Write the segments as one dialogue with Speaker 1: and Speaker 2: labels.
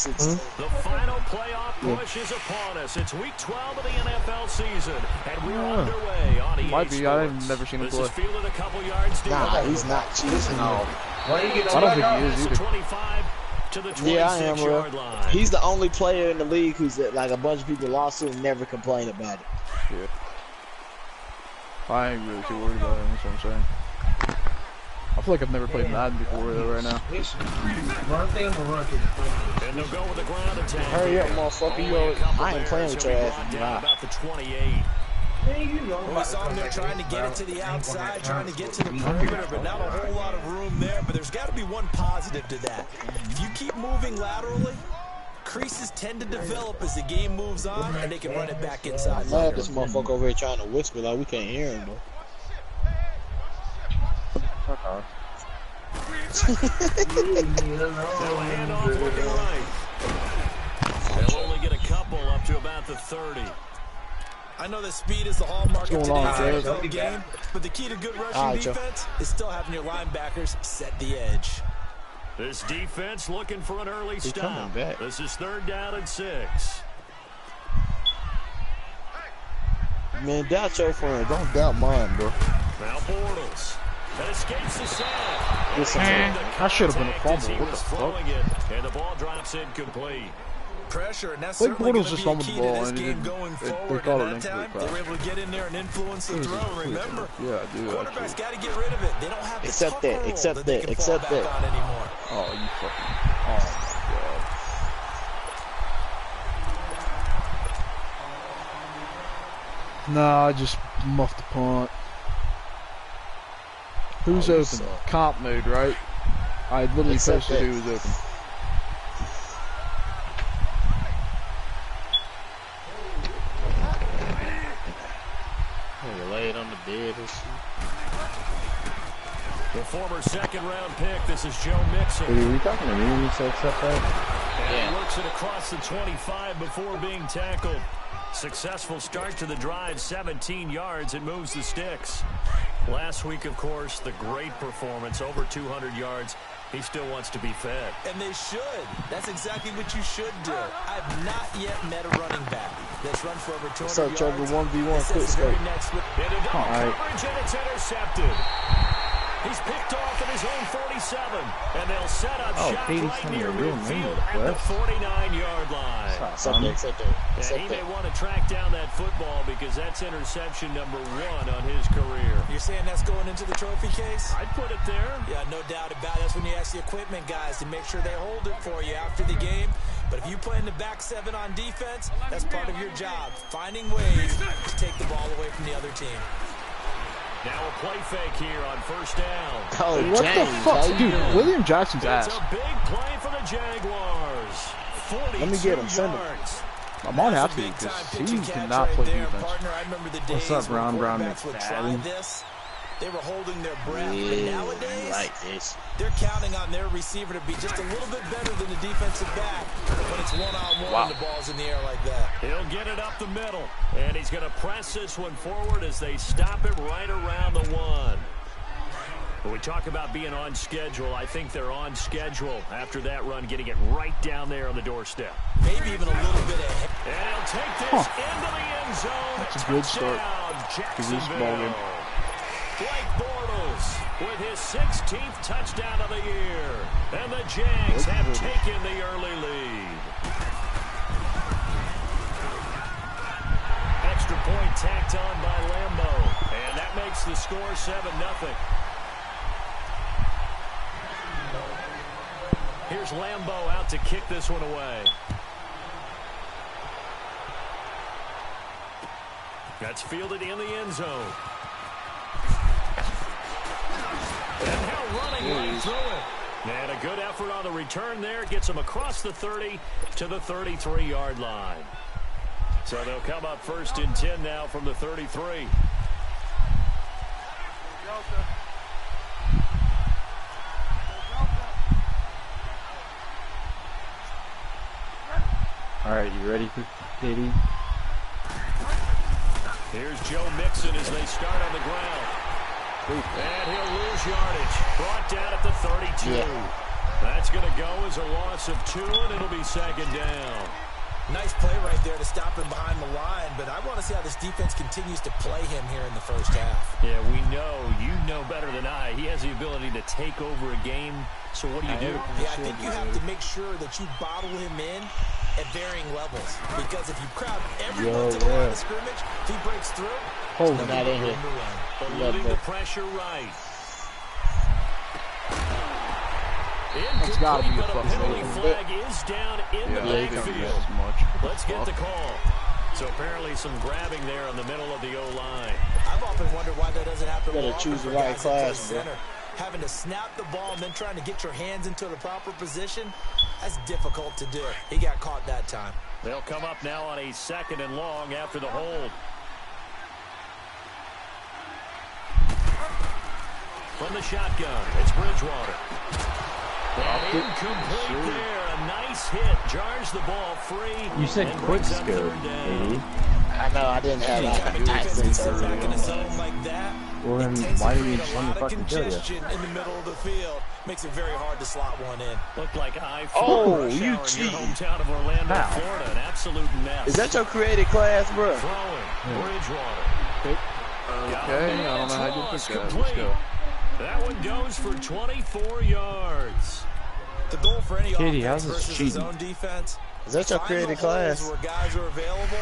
Speaker 1: 16.
Speaker 2: The final playoff push is upon us. It's week 12 of the NFL season, and we're underway on EA
Speaker 3: Might be.
Speaker 2: Sports.
Speaker 3: I've never seen him play.
Speaker 2: This is fielded a couple yards deep.
Speaker 1: Nah, he's not cheating.
Speaker 3: No.
Speaker 4: Why you get
Speaker 3: I don't think he is either.
Speaker 2: 25 to the 26-yard line.
Speaker 1: He's the only player in the league who's like a bunch of people lost to and never complain about it.
Speaker 3: Shit. I ain't really too worried about it. That's what I'm saying. I feel like I've never played Madden before though, right now.
Speaker 4: One thing I'm gonna run through.
Speaker 2: And they'll go with the ground attack.
Speaker 1: Hurry up, motherfucker. I ain't playing with your ass.
Speaker 2: About the 28.
Speaker 5: We saw him there trying to get it to the outside, trying to get to the perimeter, but not a whole lot of room there. But there's got to be one positive to that. If you keep moving laterally, creases tend to develop as the game moves on, and they can run it back inside.
Speaker 1: I love this motherfucker over here trying to whisper like we can't hear him, though.
Speaker 2: They'll hand off looking right. They'll only get a couple up to about the 30.
Speaker 5: I know that speed is the hallmark of today's NFL game, but the key to good rushing defense is still having your linebackers set the edge.
Speaker 2: This defense looking for an early stop. This is 3rd down and 6.
Speaker 1: Man, doubt your friend. Don't doubt mine, bro.
Speaker 2: Now Bortles. That escapes the sack.
Speaker 3: That should have been a fumble. What the fuck?
Speaker 2: And the ball drops incomplete.
Speaker 5: Pressure, and that's
Speaker 3: Like
Speaker 5: certainly going
Speaker 3: Bortles
Speaker 5: to
Speaker 3: just
Speaker 5: be a
Speaker 3: fumbled
Speaker 5: key
Speaker 3: the
Speaker 5: to
Speaker 3: ball
Speaker 5: this
Speaker 3: and
Speaker 5: game going forward.
Speaker 3: called
Speaker 5: And
Speaker 3: it
Speaker 5: that
Speaker 3: an
Speaker 5: time, they were able to get in there and influence the throw. Remember,
Speaker 3: yeah, I do.
Speaker 5: quarterbacks got to get rid of it. They don't have the
Speaker 1: Except
Speaker 5: tuck
Speaker 1: that,
Speaker 5: rule
Speaker 1: except
Speaker 5: that they
Speaker 1: that,
Speaker 5: can
Speaker 1: except
Speaker 5: fall back
Speaker 1: that.
Speaker 5: on anymore.
Speaker 3: Oh, you fucking. Oh my god. Nah, I just muffed the punt. Who's open? Comp mode, right? I literally posted who was open.
Speaker 1: Lay it on the bed and shit.
Speaker 2: The former 2nd-round pick. This is Joe Mixon.
Speaker 6: Are you talking to me when you say accept that?
Speaker 2: And he works it across the 25 before being tackled. Successful start to the drive, 17 yards, and moves the sticks. Last week, of course, the great performance, over 200 yards. He still wants to be fed.
Speaker 5: And they should. That's exactly what you should do. I've not yet met a running back that's run for over 200 yards.
Speaker 1: Trevor 1v1 quick scope.
Speaker 2: Into double coverage, and it's intercepted. He's picked off at his own 47, and they'll set up shot right near midfield at the 49-yard line. And he may want to track down that football because that's interception number 1 on his career.
Speaker 5: You're saying that's going into the trophy case?
Speaker 2: I'd put it there.
Speaker 5: Yeah, no doubt about it. That's when you ask the equipment guys to make sure they hold it for you after the game. But if you play in the back 7 on defense, that's part of your job, finding ways to take the ball away from the other team.
Speaker 2: Now a play fake here on 1st down.
Speaker 1: Oh,
Speaker 3: what the fuck? Dude, William Jackson's ass.
Speaker 2: It's a big play for the Jaguars. 42
Speaker 1: Let me get him. Send him.
Speaker 3: I'm on happy because he cannot play defense.
Speaker 5: What's
Speaker 6: up, Brown
Speaker 5: McFadden? They were holding their breath, but nowadays,
Speaker 1: like this.
Speaker 5: they're counting on their receiver to be just a little bit better than the defensive back when it's one-on-one and the ball's in the air like that.
Speaker 2: He'll get it up the middle, and he's going to press this one forward as they stop it right around the 1. When we talk about being on schedule, I think they're on schedule after that run, getting it right down there on the doorstep.
Speaker 5: Maybe even a little bit ahead.
Speaker 2: And he'll take this into the end zone.
Speaker 3: That's a good start to this ball game.
Speaker 2: Blake Bortles with his 16th touchdown of the year. And the Jags have taken the early lead. Extra point tacked on by Lambo. And that makes the score 7-0. Here's Lambo out to kick this one away. That's fielded in the end zone. And now running right through it. And a good effort on the return there. Gets him across the 30 to the 33-yard line. So they'll come up 1st and 10 now from the 33.
Speaker 6: All right, you ready for Diddy?
Speaker 2: Here's Joe Mixon as they start on the ground. And he'll lose yardage. Brought down at the 32. That's going to go as a loss of 2, and it'll be second down.
Speaker 5: Nice play right there to stop him behind the line, but I want to see how this defense continues to play him here in the first half.
Speaker 2: Yeah, we know. You know better than I. He has the ability to take over a game, so what do you do?
Speaker 5: Yeah, I think you have to make sure that you bottle him in at varying levels, because if you crowd everyone to the line of scrimmage, if he breaks through,
Speaker 1: not in here.
Speaker 2: Eluding the pressure right.
Speaker 3: It's got to be a fucking
Speaker 2: penalty flag is down in the backfield. Let's get the call. So apparently some grabbing there in the middle of the O-line.
Speaker 5: I've often wondered why that doesn't happen more.
Speaker 1: You gotta choose the right class, bro.
Speaker 5: Having to snap the ball and then trying to get your hands into the proper position, that's difficult to do. He got caught that time.
Speaker 2: They'll come up now on a 2nd and long after the hold. From the shotgun, it's Bridgewater. And incomplete there. A nice hit. Jars the ball free.
Speaker 6: You said quick scope, Katie.
Speaker 1: I know, I didn't have access to
Speaker 5: back in a zone like that.
Speaker 6: Well, then why didn't you just let me fucking kill you?
Speaker 5: In the middle of the field makes it very hard to slot one in.
Speaker 2: Looked like I-4
Speaker 1: you
Speaker 2: rush
Speaker 1: cheat.
Speaker 2: hour in your hometown of Orlando, Florida. An absolute mess.
Speaker 1: Is that your creative class, bro?
Speaker 2: Throwing. Bridgewater.
Speaker 3: Okay, I don't know how you pick that. Let's go.
Speaker 2: That one goes for 24 yards.
Speaker 5: The goal for any
Speaker 6: Katie,
Speaker 5: offense
Speaker 6: how's this
Speaker 5: versus
Speaker 6: cheating?
Speaker 5: zone defense.
Speaker 1: Is that your creative class?
Speaker 5: Where guys are available,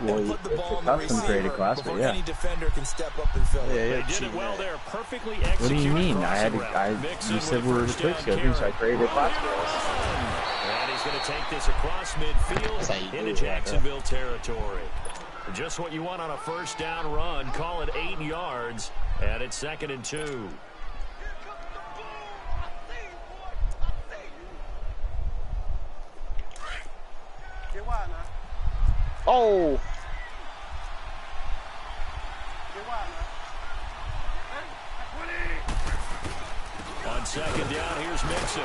Speaker 6: Well,
Speaker 5: and put the
Speaker 6: it's
Speaker 5: ball
Speaker 6: a
Speaker 5: in the
Speaker 6: custom creative
Speaker 5: receiver
Speaker 6: class, but
Speaker 5: before
Speaker 6: yeah.
Speaker 5: any defender can step up and fill it.
Speaker 1: Yeah,
Speaker 2: They did it well there. Perfectly executed.
Speaker 6: What do you mean?
Speaker 2: crossing route.
Speaker 6: You said we were the quick scoping, so I created class for us.
Speaker 2: And he's going to take this across midfield into Jacksonville territory. Just what you want on a first down run. Call it 8 yards, and it's 2nd and 2.
Speaker 1: Oh!
Speaker 2: On 2nd down, here's Mixon.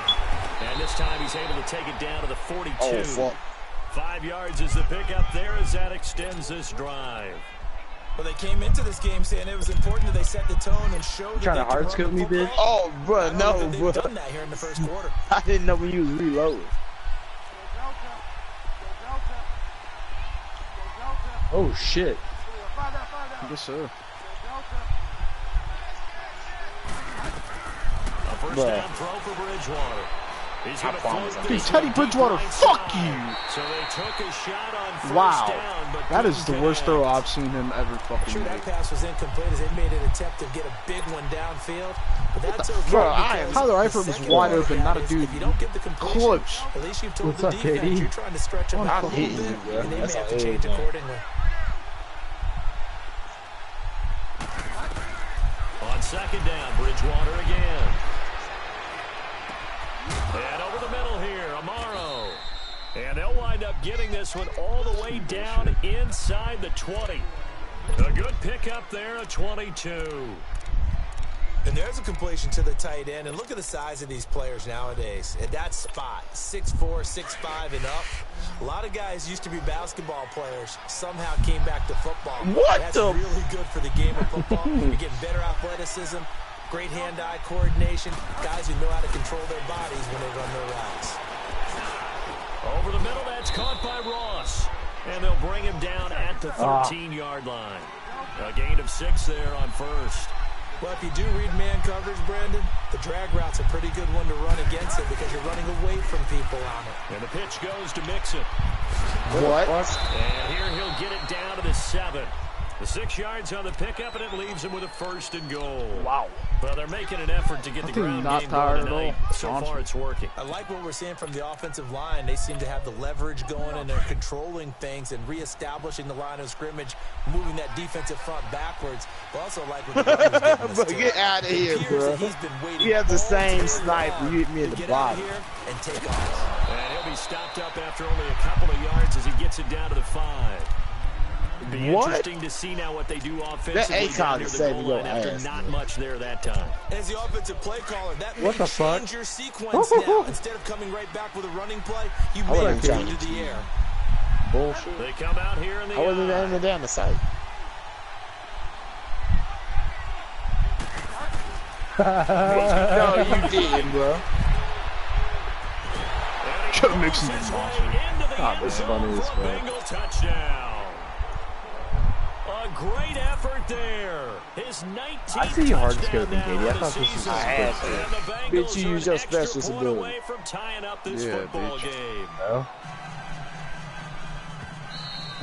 Speaker 2: And this time he's able to take it down to the 42.
Speaker 1: Oh, fuck.
Speaker 2: 5 yards is the pickup there as that extends this drive.
Speaker 5: Well, they came into this game saying it was important that they set the tone and show that
Speaker 6: Trying to
Speaker 5: they can
Speaker 6: hard
Speaker 5: run
Speaker 6: scope
Speaker 5: the
Speaker 6: me,
Speaker 5: football.
Speaker 6: bitch?
Speaker 1: Oh, bro,
Speaker 5: I don't know that
Speaker 1: no,
Speaker 5: they've
Speaker 1: bro.
Speaker 5: done that here in the first quarter.
Speaker 1: I didn't know when you was reloading.
Speaker 6: Oh, shit.
Speaker 3: I guess so.
Speaker 2: A first down throw for Bridgewater. He's going to float
Speaker 3: Dude,
Speaker 2: this
Speaker 3: Teddy
Speaker 2: one
Speaker 3: Bridgewater,
Speaker 2: deep right
Speaker 3: fuck
Speaker 2: side.
Speaker 3: you!
Speaker 2: So they took a shot on first
Speaker 3: Wow.
Speaker 2: down, but
Speaker 3: That is the
Speaker 2: couldn't
Speaker 3: worst throw
Speaker 2: connect.
Speaker 3: I've seen him ever fucking
Speaker 5: Sure, that
Speaker 3: make.
Speaker 5: pass was incomplete as they made an attempt to get a big one downfield. But that's okay.
Speaker 1: Bro, I am-
Speaker 5: because
Speaker 3: Tyler
Speaker 5: the
Speaker 3: Eifert was
Speaker 5: second
Speaker 3: wide
Speaker 5: part of
Speaker 3: open,
Speaker 5: that
Speaker 3: not a
Speaker 5: is
Speaker 3: dude
Speaker 5: If you don't get the completion,
Speaker 3: close.
Speaker 5: at least you've told
Speaker 6: What's
Speaker 5: the
Speaker 6: up,
Speaker 5: defense
Speaker 6: KD?
Speaker 5: you're trying to stretch them out a
Speaker 1: I'm
Speaker 5: little
Speaker 1: hitting
Speaker 5: bit,
Speaker 1: you, bro.
Speaker 5: and they may
Speaker 1: That's
Speaker 5: have to
Speaker 1: all
Speaker 5: change
Speaker 1: it is.
Speaker 5: accordingly.
Speaker 2: On 2nd down, Bridgewater again. And over the middle here, Amaro. And they'll wind up getting this one all the way down inside the 20. A good pickup there, a 22.
Speaker 5: And there's a completion to the tight end. And look at the size of these players nowadays. At that spot, 6'4", 6'5", and up. A lot of guys used to be basketball players. Somehow came back to football.
Speaker 1: What
Speaker 5: That's
Speaker 1: the-
Speaker 5: really good for the game of football. You're getting better athleticism, great hand-eye coordination. Guys who know how to control their bodies when they run their routes.
Speaker 2: Over the middle, that's caught by Ross. And they'll bring him down at the 13-yard line. A gain of 6 there on first.
Speaker 5: Well, if you do read man coverage, Brandon, the drag route's a pretty good one to run against it because you're running away from people on it.
Speaker 2: And the pitch goes to Mixon.
Speaker 1: What?
Speaker 2: And here he'll get it down to the 7. The 6 yards on the pickup, and it leaves him with a 1st and goal.
Speaker 3: Wow.
Speaker 2: Well, they're making an effort to get the
Speaker 3: I think
Speaker 2: ground
Speaker 3: not
Speaker 2: game
Speaker 3: tired
Speaker 2: going
Speaker 3: at
Speaker 2: tonight.
Speaker 3: all.
Speaker 2: So far, it's working.
Speaker 5: I like what we're seeing from the offensive line. They seem to have the leverage going, and they're controlling things and reestablishing the line of scrimmage, moving that defensive front backwards. But also like what the runner's getting
Speaker 1: Bro,
Speaker 5: us to.
Speaker 1: get out of here,
Speaker 5: It appears
Speaker 1: bro.
Speaker 5: that he's been waiting
Speaker 1: You have the
Speaker 5: all
Speaker 1: same
Speaker 5: day
Speaker 1: sniper.
Speaker 5: long
Speaker 1: You hit me at
Speaker 5: to
Speaker 1: the
Speaker 5: get out of
Speaker 1: bottom.
Speaker 5: here and take off.
Speaker 2: And he'll be stopped up after only a couple of yards as he gets it down to the 5. Be
Speaker 1: What?
Speaker 2: interesting to see now what they do offensively
Speaker 1: ACON
Speaker 2: down near
Speaker 1: is
Speaker 2: the
Speaker 1: saving
Speaker 2: goal
Speaker 1: your
Speaker 2: line after
Speaker 1: ass,
Speaker 2: not
Speaker 1: man.
Speaker 2: much there that time.
Speaker 5: As the offensive play caller, that
Speaker 6: What
Speaker 5: may
Speaker 6: the fuck?
Speaker 5: change your sequence now. Instead of coming right back with a running play, you
Speaker 1: I
Speaker 5: may
Speaker 1: wouldn't
Speaker 5: go
Speaker 1: change
Speaker 5: into the air.
Speaker 6: Bullshit.
Speaker 2: They come out here in the
Speaker 1: I wasn't
Speaker 2: eye.
Speaker 1: aiming down the sight. No, you didn't, bro.
Speaker 3: Joe Mixon's a monster.
Speaker 6: God, this is funny as fuck.
Speaker 2: Bengal touchdown. A great effort there. His 19th
Speaker 6: I see hard scoping, Katie. I thought this was
Speaker 1: I
Speaker 6: good.
Speaker 1: Bitch, you use your specialist ability.
Speaker 2: Away from tying up this
Speaker 3: Yeah,
Speaker 2: football
Speaker 3: bitch.
Speaker 2: game.
Speaker 6: No?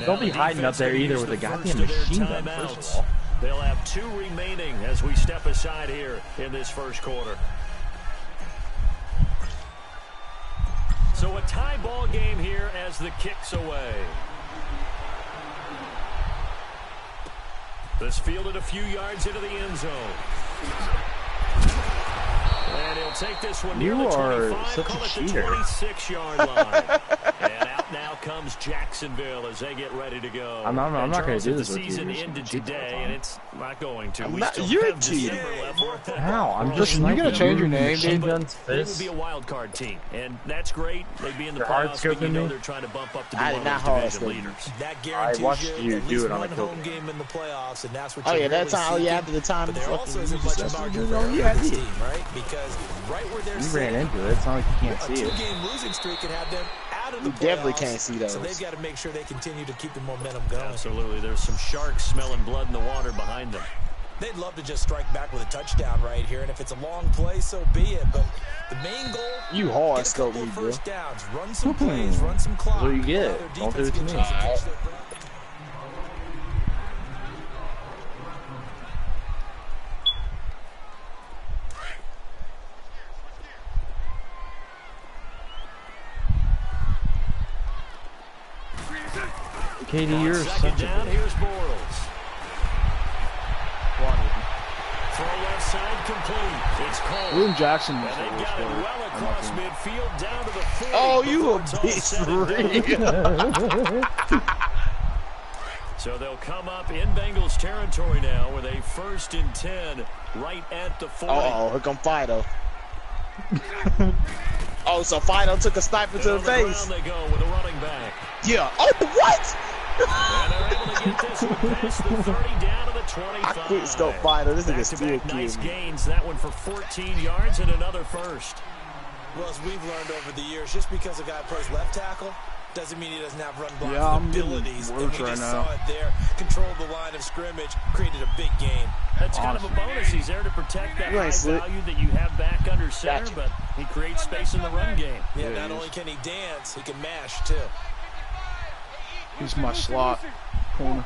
Speaker 2: Now
Speaker 6: Don't be
Speaker 2: the
Speaker 6: hiding up
Speaker 2: defense
Speaker 6: there
Speaker 2: gonna
Speaker 6: either
Speaker 2: use
Speaker 6: with
Speaker 2: the
Speaker 6: a goddamn
Speaker 2: first of their
Speaker 6: machine gun,
Speaker 2: timeouts.
Speaker 6: first of all.
Speaker 2: They'll have 2 remaining as we step aside here in this first quarter. So a tie ball game here as the kick's away. This fielded a few yards into the end zone. And he'll take this one near the 25,
Speaker 6: such
Speaker 2: call
Speaker 6: a
Speaker 2: it the
Speaker 6: cheater.
Speaker 2: 26-yard line. And out now comes Jacksonville as they get ready to go.
Speaker 6: I'm not
Speaker 2: And
Speaker 6: gonna
Speaker 2: Charles,
Speaker 6: do
Speaker 2: if
Speaker 6: this
Speaker 2: the
Speaker 6: with you.
Speaker 2: season
Speaker 6: You're just
Speaker 2: ended
Speaker 6: gonna cheat
Speaker 2: today,
Speaker 6: all the
Speaker 2: and
Speaker 6: time.
Speaker 2: it's not going to.
Speaker 1: I'm
Speaker 2: We
Speaker 1: not-
Speaker 2: still
Speaker 1: you're
Speaker 2: have
Speaker 1: cheating.
Speaker 2: December left.
Speaker 6: How? I'm just
Speaker 3: Listen, you gotta change your name,
Speaker 6: machine
Speaker 3: dude.
Speaker 6: guns
Speaker 2: They would
Speaker 6: fist.
Speaker 2: be a wild card team, and that's great. They'd be in the
Speaker 6: They're hard
Speaker 2: playoffs, but you
Speaker 6: scoping
Speaker 2: know
Speaker 6: me.
Speaker 2: they're trying to bump up to be
Speaker 1: I
Speaker 2: one
Speaker 1: did
Speaker 2: of
Speaker 1: not
Speaker 2: those
Speaker 1: hard
Speaker 2: division
Speaker 1: scope you.
Speaker 2: leaders.
Speaker 5: That guarantees
Speaker 6: watched
Speaker 5: you
Speaker 6: you
Speaker 5: at
Speaker 6: do
Speaker 5: least
Speaker 6: it on
Speaker 5: one
Speaker 6: a
Speaker 5: home
Speaker 6: Kobe.
Speaker 5: game in the playoffs, and that's what
Speaker 1: Oh
Speaker 5: you're
Speaker 1: yeah,
Speaker 5: really
Speaker 1: that time. Oh
Speaker 5: seeking.
Speaker 1: yeah, after the time.
Speaker 5: But there also isn't
Speaker 1: fucking-
Speaker 5: much margin for
Speaker 1: Oh,
Speaker 5: error
Speaker 1: yeah,
Speaker 5: for this
Speaker 1: yeah.
Speaker 5: team, right? Because right where they're
Speaker 6: You ran
Speaker 5: sitting,
Speaker 6: into it. It's not like you can't
Speaker 5: a
Speaker 6: see it.
Speaker 5: 2-game losing streak can have them out of the
Speaker 1: You definitely
Speaker 5: playoffs,
Speaker 1: can't see those.
Speaker 5: So they've got to make sure they continue to keep the momentum going.
Speaker 2: Absolutely. There's some sharks smelling blood in the water behind them.
Speaker 5: They'd love to just strike back with a touchdown right here, and if it's a long play, so be it. But the main goal,
Speaker 1: You hard
Speaker 5: get a
Speaker 1: scope
Speaker 5: couple
Speaker 1: me,
Speaker 5: of
Speaker 1: bro.
Speaker 5: first downs, run some plays, run some clock.
Speaker 6: That's what you get.
Speaker 5: Allow their
Speaker 6: Don't do it
Speaker 5: defense
Speaker 6: to
Speaker 5: get a
Speaker 6: me.
Speaker 5: chance catch their breath.
Speaker 6: Katie, you're
Speaker 2: Second
Speaker 6: such a
Speaker 2: down,
Speaker 6: bitch.
Speaker 2: here's Bortles. Throw left side complete. It's Cole.
Speaker 3: William Jackson was
Speaker 2: And
Speaker 3: the
Speaker 2: they've
Speaker 3: worst
Speaker 2: got it
Speaker 3: player.
Speaker 2: well across midfield down to the 40.
Speaker 1: Oh, you a
Speaker 2: before it's all
Speaker 1: bitch,
Speaker 2: said and done. So they'll come up in Bengals territory now with a 1st and 10 right at the 40.
Speaker 1: Oh, here come Fido. Oh, so Fido took a sniper to the
Speaker 2: And on the
Speaker 1: face.
Speaker 2: ground they go with a running back.
Speaker 1: Yeah. Oh, what?
Speaker 2: And they're able to get this one past the 30 down to the 25.
Speaker 1: I quit scope Fido. This nigga still
Speaker 2: Back-to-back nice
Speaker 1: kidding me.
Speaker 2: gains. That one for 14 yards and another first.
Speaker 5: Well, as we've learned over the years, just because a guy plays left tackle doesn't mean he doesn't have run blocking
Speaker 3: Yeah, I'm getting
Speaker 5: abilities. And
Speaker 3: worse
Speaker 5: we
Speaker 3: right
Speaker 5: just
Speaker 3: now.
Speaker 5: saw it there. Controlled the line of scrimmage, created a big gain.
Speaker 2: That's kind of a bonus. He's there to protect that
Speaker 1: You
Speaker 2: high
Speaker 1: ain't slick.
Speaker 2: value that you have back under center,
Speaker 1: Gotcha.
Speaker 2: but he creates space in the run game.
Speaker 5: Yeah,
Speaker 3: Yeah,
Speaker 5: not
Speaker 3: he
Speaker 5: only
Speaker 3: is.
Speaker 5: can he dance, he can mash too.
Speaker 3: He's my slot corner.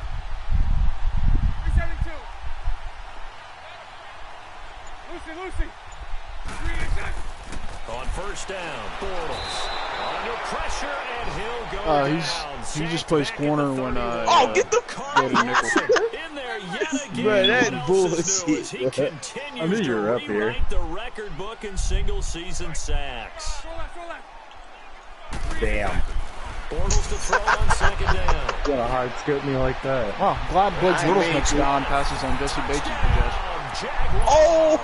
Speaker 2: On first down, Bortles under pressure, and he'll go down.
Speaker 3: He just
Speaker 2: Sacked
Speaker 3: plays
Speaker 2: back at
Speaker 3: corner
Speaker 2: the
Speaker 3: when
Speaker 2: 31.
Speaker 1: Oh, get the.
Speaker 3: go to nickel.
Speaker 2: In there yet again.
Speaker 1: Bro, that
Speaker 2: What else
Speaker 1: bullshit,
Speaker 2: is new as he
Speaker 1: bro.
Speaker 2: continues
Speaker 6: I knew you were
Speaker 2: to
Speaker 6: up here.
Speaker 2: rewrite the record book in single-season sacks.
Speaker 6: Damn.
Speaker 2: Bortles to throw on second down.
Speaker 6: You gotta hard scope me like that.
Speaker 3: Wow, glad Blake
Speaker 1: I
Speaker 3: Little's
Speaker 1: made
Speaker 3: next
Speaker 1: you.
Speaker 3: down passes on Jesse Bates' possession.
Speaker 2: Jaguars.
Speaker 1: Oh,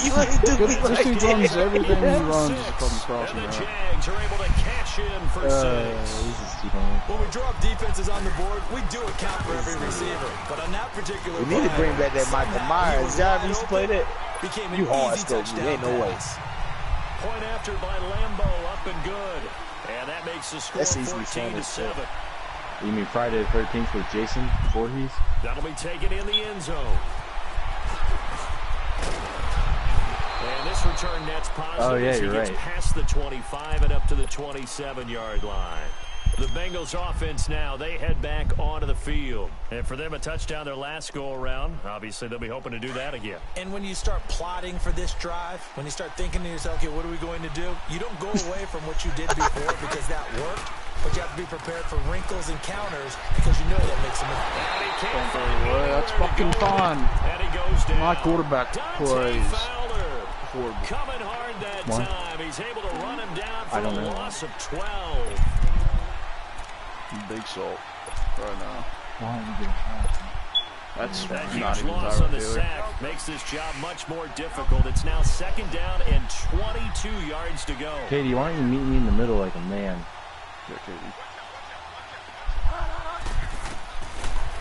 Speaker 1: you ain't do
Speaker 3: Good,
Speaker 1: me
Speaker 3: this dude
Speaker 1: like
Speaker 3: runs
Speaker 1: that.
Speaker 3: everything he runs is a fucking crossing
Speaker 2: And the
Speaker 3: route.
Speaker 2: Jags are able to cash in for 6.
Speaker 6: This is too funny.
Speaker 5: When we draw up defenses on the board, we do account for every receiver. But on that particular
Speaker 1: We need to bring back that Michael Myers. Y'all used to play that.
Speaker 5: Became an
Speaker 1: You hard
Speaker 5: easy
Speaker 1: scope me.
Speaker 5: touchdown
Speaker 1: Ain't no way.
Speaker 5: pass.
Speaker 2: Point after by Lambo, up and good. And that makes the score
Speaker 1: That's easily
Speaker 2: 14 to
Speaker 1: fun as
Speaker 2: 7.
Speaker 6: You mean Friday the 13th with Jason Voorhees?
Speaker 2: That'll be taken in the end zone. And this return net's positive
Speaker 6: Oh, yeah,
Speaker 2: as he
Speaker 6: you're
Speaker 2: gets
Speaker 6: right.
Speaker 2: past the 25 and up to the 27-yard line. The Bengals offense now, they head back onto the field. And for them, a touchdown their last go-around. Obviously, they'll be hoping to do that again.
Speaker 5: And when you start plotting for this drive, when you start thinking to yourself, okay, what are we going to do? You don't go away from what you did before because that worked. But you have to be prepared for wrinkles and counters because you know that makes them.
Speaker 2: And he can't
Speaker 3: Don't
Speaker 2: find
Speaker 3: go away.
Speaker 2: anywhere
Speaker 3: That's
Speaker 2: to go
Speaker 3: fucking
Speaker 2: with it.
Speaker 3: fine.
Speaker 2: And he goes down.
Speaker 3: My quarterback
Speaker 2: Dante
Speaker 3: plays
Speaker 2: Fowler
Speaker 3: horrible.
Speaker 2: coming hard that
Speaker 6: What?
Speaker 2: time. He's able to run him down for
Speaker 6: I don't
Speaker 2: a
Speaker 6: know.
Speaker 2: loss of 12.
Speaker 3: Big salt right now.
Speaker 6: Why are you getting shot?
Speaker 3: That's
Speaker 2: That
Speaker 3: not
Speaker 2: huge
Speaker 3: even
Speaker 2: loss on
Speaker 3: Tyler
Speaker 2: the
Speaker 3: Taylor.
Speaker 2: sack makes this job much more difficult. It's now second down and 22 yards to go.
Speaker 6: Katie, why don't you meet me in the middle like a man?
Speaker 3: Yeah, Katie.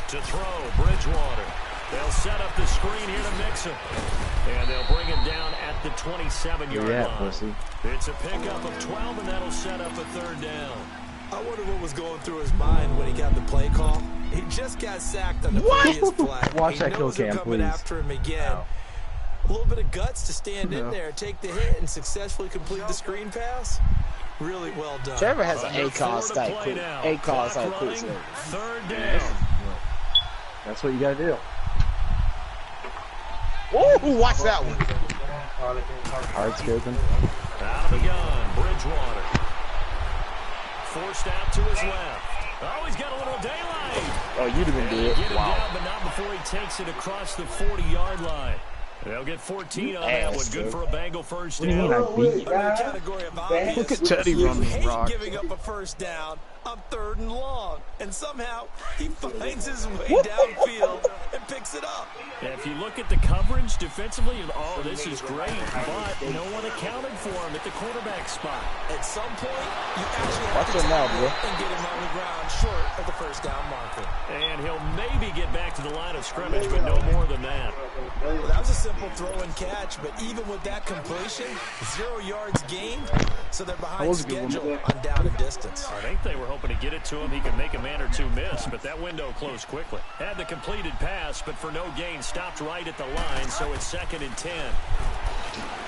Speaker 2: To throw, Bridgewater. They'll set up the screen here to Mixon. And they'll bring him down at the 27-yard line.
Speaker 6: Pussy.
Speaker 2: It's a pickup of 12, and that'll set up a 3rd down.
Speaker 5: I wonder what was going through his mind when he got the play call. He just got sacked on the previous play.
Speaker 6: Watch that kill
Speaker 5: He knows
Speaker 6: cam,
Speaker 5: they're coming
Speaker 6: please.
Speaker 5: after him again. A little bit of guts to stand in there, take the hit, and successfully complete the screen pass. Really well done.
Speaker 1: Trevor has an A-call type quick. A-call type quick.
Speaker 2: 3rd down.
Speaker 6: That's what you gotta do.
Speaker 1: Ooh, watch that one.
Speaker 6: Hard scoping.
Speaker 2: Out of the gun, Bridgewater. Forced out to his left. Oh, he's got a little daylight.
Speaker 1: Oh, you'd have been dead.
Speaker 2: Get him down, but not before he takes it across the 40-yard line. They'll get 14 on that one. Good for a Bengal first
Speaker 6: What do you mean
Speaker 2: down.
Speaker 6: I beat you?
Speaker 5: Category of obvious.
Speaker 3: Look at Teddy running
Speaker 5: hate
Speaker 3: rock.
Speaker 5: giving up a first down on 3rd and long, and somehow he finds his way downfield and picks it up.
Speaker 2: If you look at the coverage defensively, oh, this is great, but no one accounted for him at the quarterback spot.
Speaker 5: At some point, you actually have
Speaker 1: Watch
Speaker 5: to
Speaker 1: him now,
Speaker 5: tackle
Speaker 1: bro.
Speaker 5: and get him on the ground short of the first down marker.
Speaker 2: And he'll maybe get back to the line of scrimmage, but no more than that.
Speaker 5: Well, that was a simple throw and catch, but even with that completion, 0 yards gained, so they're behind
Speaker 3: was a good one.
Speaker 5: schedule on down and distance.
Speaker 2: I think they were hoping to get it to him. He could make a man or two miss, but that window closed quickly. Had the completed pass, but for no gain, stopped right at the line, so it's 2nd and 10.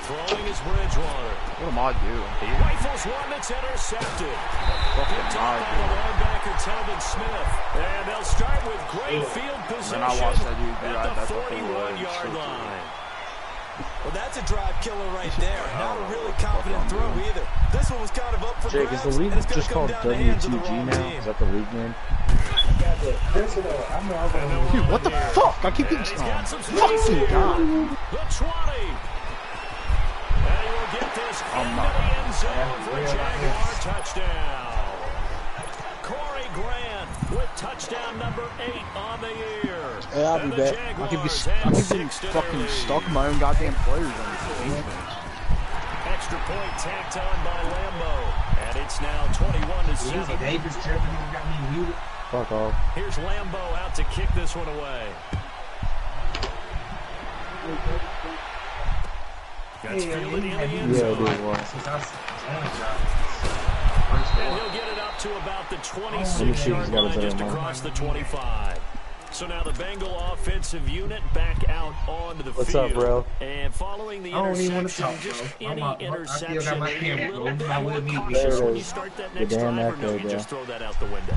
Speaker 2: Throwing is Bridgewater.
Speaker 3: What am I doing?
Speaker 2: He rifles one that's intercepted. Picked up by the linebacker, Telvin Smith. And they'll start with great field position
Speaker 3: I watched that dude
Speaker 2: at
Speaker 3: ride
Speaker 2: the
Speaker 3: that the whole way.
Speaker 2: 41-yard
Speaker 3: So
Speaker 2: line.
Speaker 5: Well, that's a drive killer right there. Not a really confident throw either. This one was kind of up for
Speaker 6: Jake, is
Speaker 5: grabs,
Speaker 6: the league
Speaker 5: and it's going
Speaker 6: just
Speaker 5: to come
Speaker 6: called
Speaker 5: down to the hands of the
Speaker 6: WTG
Speaker 5: wrong
Speaker 6: now?
Speaker 5: team.
Speaker 6: Is that the league name?
Speaker 3: Dude, what the fuck? I keep getting
Speaker 2: And he's got some space
Speaker 3: fucking
Speaker 2: here.
Speaker 3: God.
Speaker 2: The 20. And he will get this into the end zone for a Jaguar touchdown. Corey Grant with touchdown number 8 on the year.
Speaker 1: Yeah, I'll
Speaker 2: And
Speaker 1: be
Speaker 2: the
Speaker 1: back.
Speaker 3: I keep
Speaker 2: Jaguars
Speaker 3: getting
Speaker 2: have 6 to their
Speaker 3: fucking
Speaker 2: lead.
Speaker 3: stuck in my own goddamn players on the defense.
Speaker 2: Extra point tacked on by Lambo. And it's now 21-7.
Speaker 4: Davis, Trevor, you got me muted.
Speaker 6: Fuck off.
Speaker 2: Here's Lambo out to kick this one away. That's fielded in the end
Speaker 6: Yeah,
Speaker 2: zone.
Speaker 6: dude, well.
Speaker 2: And he'll get it up to about the
Speaker 6: Let me see if he's
Speaker 2: 26-yard
Speaker 6: got a
Speaker 2: line,
Speaker 6: better
Speaker 2: just
Speaker 6: one.
Speaker 2: across the 25. So now the Bengal offensive unit back out onto the
Speaker 6: What's
Speaker 2: field.
Speaker 6: up, bro?
Speaker 2: And following the
Speaker 4: I don't even want to
Speaker 2: interception,
Speaker 4: talk,
Speaker 2: just
Speaker 4: bro.
Speaker 2: any
Speaker 4: I still
Speaker 2: interception,
Speaker 4: got my
Speaker 2: a
Speaker 4: camera,
Speaker 2: little
Speaker 4: bro.
Speaker 2: bit
Speaker 4: I
Speaker 2: more
Speaker 4: will be
Speaker 2: cautious
Speaker 6: there.
Speaker 2: when you start that
Speaker 6: The
Speaker 2: next
Speaker 6: damn
Speaker 2: drive, or no,
Speaker 6: echo,
Speaker 2: you just
Speaker 6: bro.
Speaker 2: throw that out the window.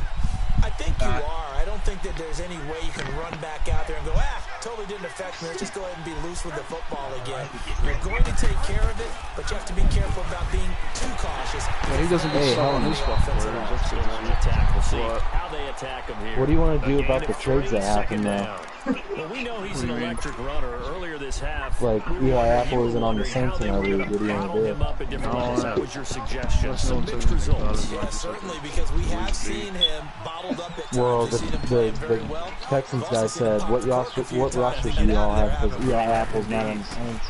Speaker 5: I think you are. I don't think that there's any way you can run back out there and go, totally didn't affect me. Let's just go ahead and be loose with the football again. You're going to take care of it, but you have to be careful about being too cautious.
Speaker 3: Yeah, he doesn't get stuck on his fucking players. That's
Speaker 2: So
Speaker 3: good.
Speaker 2: on the attack, we'll see
Speaker 3: What?
Speaker 2: how they attack him here.
Speaker 6: What do you want to do
Speaker 2: A
Speaker 6: about
Speaker 2: gain
Speaker 6: the
Speaker 2: of
Speaker 6: trades
Speaker 2: 3,
Speaker 6: that happen
Speaker 2: 2nd
Speaker 6: now?
Speaker 2: down. Well, we know he's
Speaker 3: What do
Speaker 2: an
Speaker 3: you mean?
Speaker 2: electric runner. Earlier this half,
Speaker 6: Like,
Speaker 2: we were
Speaker 6: Eli
Speaker 2: wondering-
Speaker 6: Apple
Speaker 2: you were
Speaker 6: isn't on the
Speaker 2: wondering
Speaker 6: Saints
Speaker 2: how they
Speaker 6: in our
Speaker 2: were
Speaker 6: league.
Speaker 2: gonna
Speaker 6: What do you want
Speaker 2: rattle
Speaker 6: to
Speaker 2: him
Speaker 6: do?
Speaker 2: up in different
Speaker 3: No,
Speaker 2: ways.
Speaker 3: no.
Speaker 2: That was your suggestion.
Speaker 3: That's
Speaker 2: Some
Speaker 3: no
Speaker 2: mixed
Speaker 3: sense.
Speaker 2: results.
Speaker 5: Yeah, certainly, because we have seen him bottled up at times.
Speaker 6: Well,
Speaker 5: We've seen him play very
Speaker 6: the
Speaker 5: well.
Speaker 6: Texans
Speaker 5: We've
Speaker 6: guy
Speaker 5: also seen him
Speaker 6: said,
Speaker 5: pop
Speaker 6: what
Speaker 5: the cork a few
Speaker 6: rosters
Speaker 5: times
Speaker 6: do y'all
Speaker 5: and
Speaker 6: have? Because
Speaker 5: they're
Speaker 6: Eli
Speaker 5: having
Speaker 6: Apple's not on the Saints.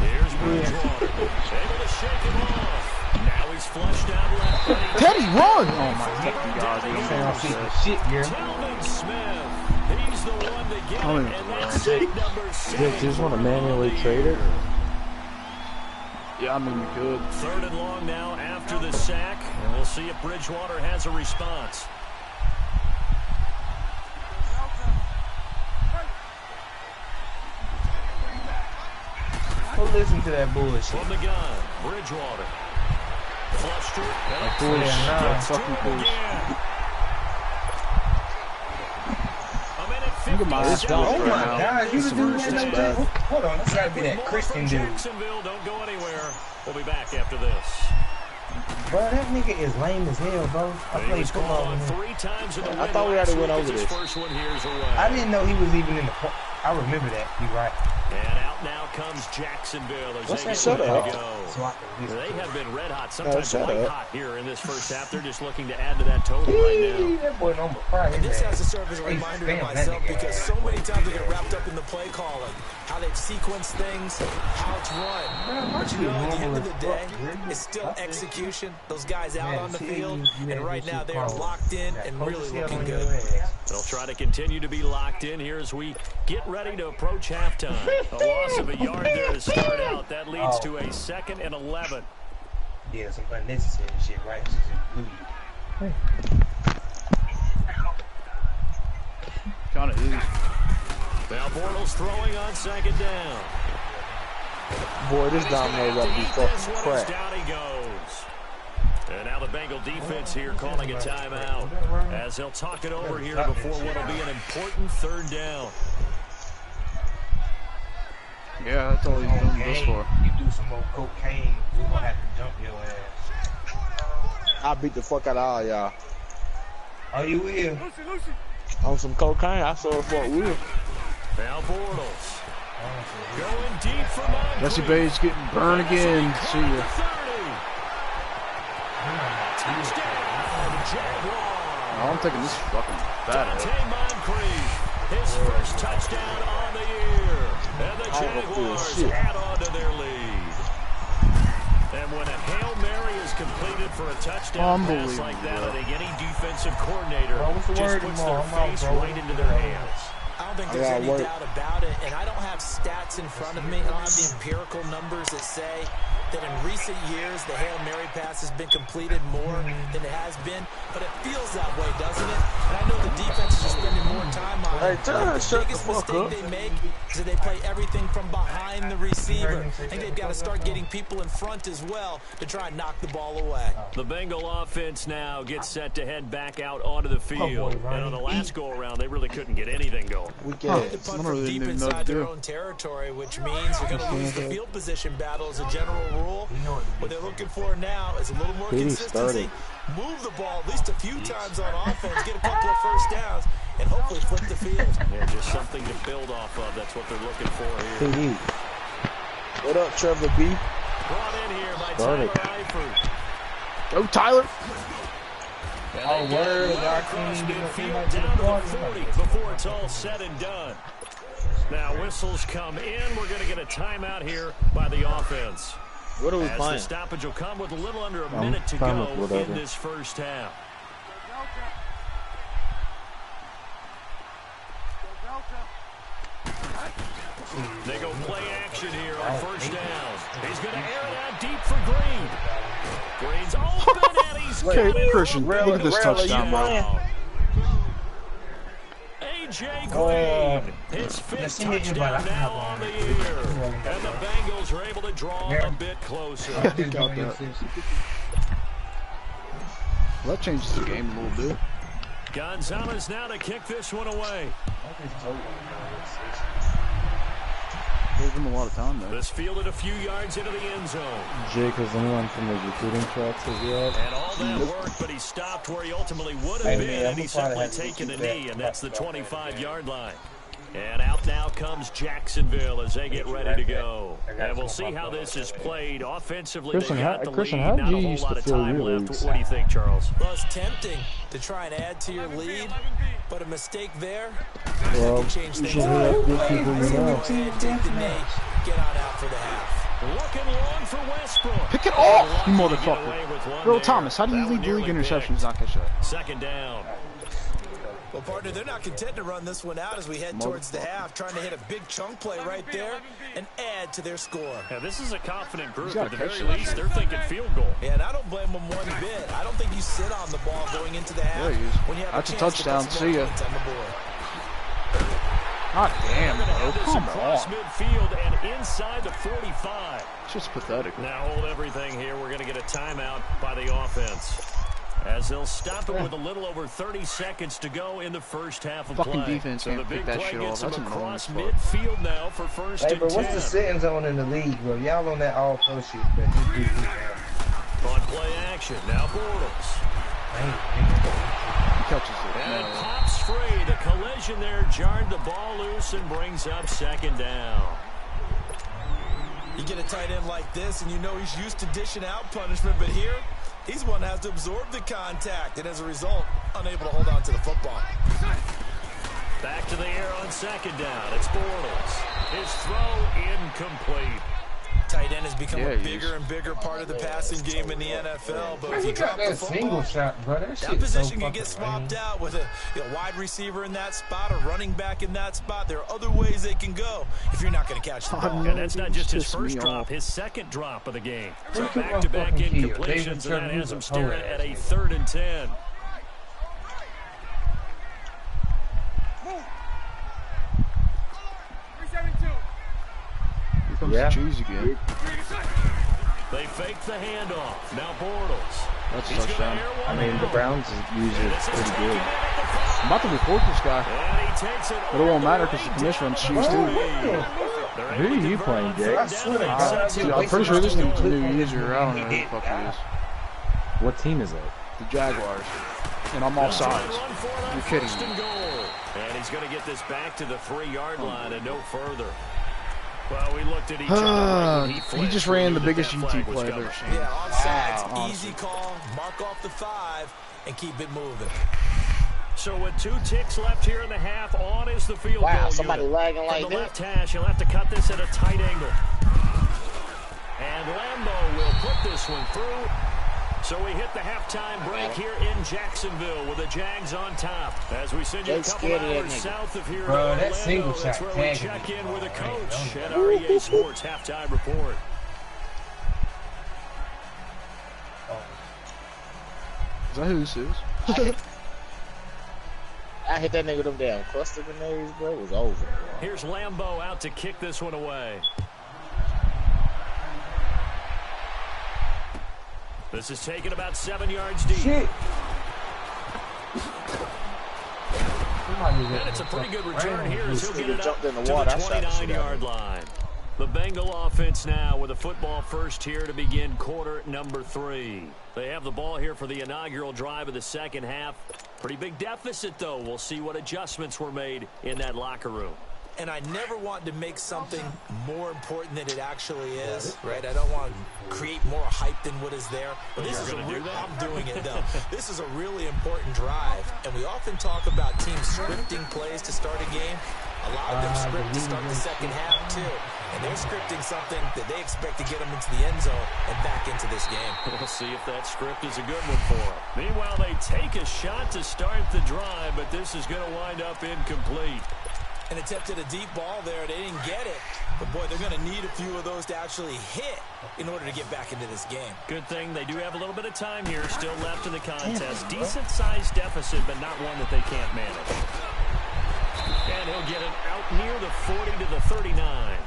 Speaker 2: Here's Bridgewater. Able to shake him off. Now he's flushed out left.
Speaker 3: Teddy, run! Oh my fucking God, dude.
Speaker 4: Saying I see some shit here.
Speaker 2: Telvin Smith. He's the one to get
Speaker 3: Oh,
Speaker 2: it,
Speaker 3: yeah.
Speaker 2: and that's sack number 6.
Speaker 6: Do you just want to manually trade it?
Speaker 3: Yeah, I mean, you could.
Speaker 2: 3rd and long now after the sack, and we'll see if Bridgewater has a response.
Speaker 4: Go listen to that bullshit.
Speaker 2: From the gun, Bridgewater. Flushed it.
Speaker 3: Like, push. Yeah, fucking push.
Speaker 2: A minute
Speaker 3: Look at my ass
Speaker 2: 57.
Speaker 3: push
Speaker 4: Oh
Speaker 3: right
Speaker 4: my
Speaker 3: now.
Speaker 4: God, you the dude that
Speaker 3: It's
Speaker 4: know
Speaker 3: bad.
Speaker 4: that? Hold on, that's gotta be that
Speaker 2: More
Speaker 4: Christian
Speaker 2: from
Speaker 4: dude.
Speaker 2: Jacksonville. Don't go anywhere. We'll be back after this.
Speaker 4: Bro, that nigga is lame as hell, bro. I
Speaker 2: He
Speaker 4: played
Speaker 2: was called
Speaker 4: football
Speaker 2: on
Speaker 4: with him.
Speaker 2: 3 times in the
Speaker 1: I
Speaker 2: win
Speaker 1: thought we
Speaker 2: last
Speaker 1: already went
Speaker 2: week
Speaker 1: over
Speaker 2: as his
Speaker 1: this.
Speaker 2: first one here's away.
Speaker 4: I didn't know he was even in the. I remember that. You right.
Speaker 2: And out out now comes Jacksonville as
Speaker 1: What's
Speaker 2: they
Speaker 1: that
Speaker 2: get ready to
Speaker 1: shut
Speaker 2: go. They have been red hot, sometimes white hot here in this first half. They're just looking to add to that total right now.
Speaker 4: That boy number 5.
Speaker 5: And this has to serve as a reminder to myself because so many times I get wrapped up in the play calling, how they've sequenced things, how it's run. But you know, at the end of the day, it's still execution. Those guys out on the field, and right now they are locked in and really looking good.
Speaker 2: They'll try to continue to be locked in here as we get ready to approach halftime. A loss of a yard there to start out. That leads to a 2nd and 11.
Speaker 4: Yeah, some unnecessary shit, right?
Speaker 3: Kind of is.
Speaker 2: Now Bortles throwing on 2nd down.
Speaker 1: Boy, this domino got to be fucking crap.
Speaker 2: Down he goes. And now the Bengal defense here calling a timeout as they'll talk it over here before what will be an important 3rd down.
Speaker 3: Yeah, that's all he's done this far.
Speaker 4: You do some more cocaine, we're going to have to jump your ass.
Speaker 1: I beat the fuck out of all y'all.
Speaker 4: Oh, you will?
Speaker 1: On some cocaine, I saw the fuck will.
Speaker 2: Now Bortles. Going deep for Moncrief.
Speaker 3: Jesse Bates getting burned again. See ya. I'm taking this fucking bad at it.
Speaker 2: Moncrief, his first touchdown on the year. And the Jaguars add on to their lead. And when a Hail Mary is completed for a touchdown pass like that, I think any defensive coordinator just puts their face right into their hands.
Speaker 5: I don't think there's any doubt about it, and I don't have stats in front of me. I don't have the empirical numbers that say that in recent years the Hail Mary pass has been completed more than it has been, but it feels that way, doesn't it? And I know the defenses are spending more time on it. The biggest mistake they make is that they play everything from behind the receiver. I think they've got to start getting people in front as well to try and knock the ball away.
Speaker 2: The Bengal offense now gets set to head back out onto the field. And on the last go-around, they really couldn't get anything going.
Speaker 5: We get it. Punt from deep inside their own territory, which means they're going to lose the field position battle as a general rule. What they're looking for now is a little more consistency. Move the ball at least a few times on offense, get a couple of first downs, and hopefully flip the field.
Speaker 2: Yeah, just something to build off of. That's what they're looking for here.
Speaker 1: What up, Trevor B?
Speaker 2: Brought in here by Tyler Eifert.
Speaker 3: Go, Tyler.
Speaker 4: Oh, word.
Speaker 2: Across midfield down to the 40 before it's all said and done. Now whistles come in. We're going to get a timeout here by the offense.
Speaker 1: What are we playing?
Speaker 2: The stoppage will come with a little under a minute to go in this first half. They go play action here on first down. He's going to air it out deep for Green. Green's open and he's
Speaker 3: Okay, Christian, look at this touchdown, bro.
Speaker 2: A.J. Green, his 5th touchdown now on the year. And the Bengals are able to draw a bit closer.
Speaker 3: Got that. Well, that changes the game a little bit.
Speaker 2: Gonzalez now to kick this one away.
Speaker 3: Gave him a lot of time, though.
Speaker 2: This fielded a few yards into the end zone.
Speaker 6: Jake, has anyone from the recruiting tracks as yet?
Speaker 2: And all that worked, but he stopped where he ultimately would have been, and he's simply taken a knee, and that's the 25-yard line. And out now comes Jacksonville as they get ready to go. And we'll see how this is played. Offensively, they got the lead. Not a whole lot of time left. What do you think, Charles?
Speaker 5: Well, it's tempting to try and add to your lead, but a mistake there
Speaker 6: Well,
Speaker 5: can change things.
Speaker 6: you should have good people
Speaker 5: Take
Speaker 6: now.
Speaker 5: the knee, get on out for the half.
Speaker 2: Looking long for Westbrook.
Speaker 3: Pick it off, you motherfucker. Earl Thomas, how do you lead the league interceptions not catch that?
Speaker 2: 2nd down.
Speaker 5: Well, partner, they're not content to run this one out as we head towards the half, trying to hit a big chunk play right there and add to their score.
Speaker 2: Yeah, this is a confident group. At the very least, they're thinking field goal.
Speaker 5: Yeah, and I don't blame them one bit. I don't think you sit on the ball going into the half. When you have
Speaker 3: That's a
Speaker 5: chance
Speaker 3: touchdown.
Speaker 5: to put some
Speaker 3: See ya.
Speaker 5: points on the board.
Speaker 3: God damn, bro. Come
Speaker 2: Across
Speaker 3: on.
Speaker 2: midfield and inside the 45.
Speaker 3: It's just pathetic.
Speaker 2: Now hold everything here. We're going to get a timeout by the offense. As they'll stop it with a little over 30 seconds to go in the first half of
Speaker 3: Fucking
Speaker 2: play.
Speaker 3: defense
Speaker 2: So
Speaker 3: can't
Speaker 2: the
Speaker 3: pick
Speaker 2: big
Speaker 3: that
Speaker 2: play
Speaker 3: shit off.
Speaker 2: gets them
Speaker 3: That's annoying
Speaker 2: across
Speaker 3: as fuck.
Speaker 2: midfield now for first
Speaker 4: Hey,
Speaker 2: and
Speaker 4: bro,
Speaker 2: 10.
Speaker 4: what's the sitting zone in the league, bro? Y'all on that all-pro shit, bro.
Speaker 2: On play action, now Bortles.
Speaker 3: He catches it.
Speaker 2: And it pops free. The collision there jarred the ball loose and brings up 2nd down.
Speaker 5: You get a tight end like this, and you know he's used to dishing out punishment, but here, he's one that has to absorb the contact, and as a result, unable to hold on to the football.
Speaker 2: Back to the air on second down. It's Bortles. His throw incomplete.
Speaker 5: Tight end has become a bigger and bigger part of the passing game in the NFL. But if you drop the
Speaker 4: single shot, bro,
Speaker 5: that position can get swapped out with a wide receiver in that spot, a running back in that spot. There are other ways they can go if you're not going to catch the ball.
Speaker 2: And that's not just his first drop, his second drop of the game. So back-to-back incompletions, and that has him staring at a 3rd and 10.
Speaker 3: Yeah. Cheese again.
Speaker 2: They fake the handoff. Now Bortles.
Speaker 3: That's a touchdown.
Speaker 6: I mean, the Browns use it pretty good.
Speaker 3: I'm about to report this guy. But it won't matter because the commissioner runs cheese too.
Speaker 6: Who are you playing, Jake?
Speaker 3: I'm pretty sure this is a new user. I don't know who the fuck he is.
Speaker 6: What team is it?
Speaker 3: The Jaguars. And I'm offsides. You're kidding me.
Speaker 2: And he's going to get this back to the 3-yard line and no further. Well, we looked at each other.
Speaker 3: He just ran the biggest UT play I've ever seen.
Speaker 5: Yeah, offsides, easy call, mark off the 5, and keep it moving.
Speaker 2: So with 2 ticks left here in the half, on is the field goal.
Speaker 1: Wow, somebody lagging like
Speaker 2: from the
Speaker 1: that.
Speaker 2: left hash, he'll have to cut this at a tight angle. And Lambeau will put this one through. So we hit the halftime break here in Jacksonville with the Jags on top. As we send you a couple hours south of here in Orlando, that's where we check in with a coach at our EA Sports halftime report.
Speaker 3: Is that who this is?
Speaker 1: I hit that nigga with them damn cluster grenades, bro. It was over.
Speaker 2: Here's Lambeau out to kick this one away. This is taken about 7 yards deep.
Speaker 4: Shit.
Speaker 2: And it's a pretty good return here as he'll get it up to the 29-yard line. The Bengal offense now with a football first here to begin quarter number 3. They have the ball here for the inaugural drive of the second half. Pretty big deficit, though. We'll see what adjustments were made in that locker room.
Speaker 5: And I never want to make something more important than it actually is, right? I don't want to create more hype than what is there. But this is I'm doing it, though. This is a really important drive. And we often talk about teams scripting plays to start a game. A lot of them script to start the second half, too. And they're scripting something that they expect to get them into the end zone and back into this game.
Speaker 2: We'll see if that script is a good one for them. Meanwhile, they take a shot to start the drive, but this is going to wind up incomplete.
Speaker 5: And attempted a deep ball there. They didn't get it. But, boy, they're going to need a few of those to actually hit in order to get back into this game.
Speaker 2: Good thing they do have a little bit of time here still left in the contest. Decent-sized deficit, but not one that they can't manage. And he'll get it out near the 40 to the 39.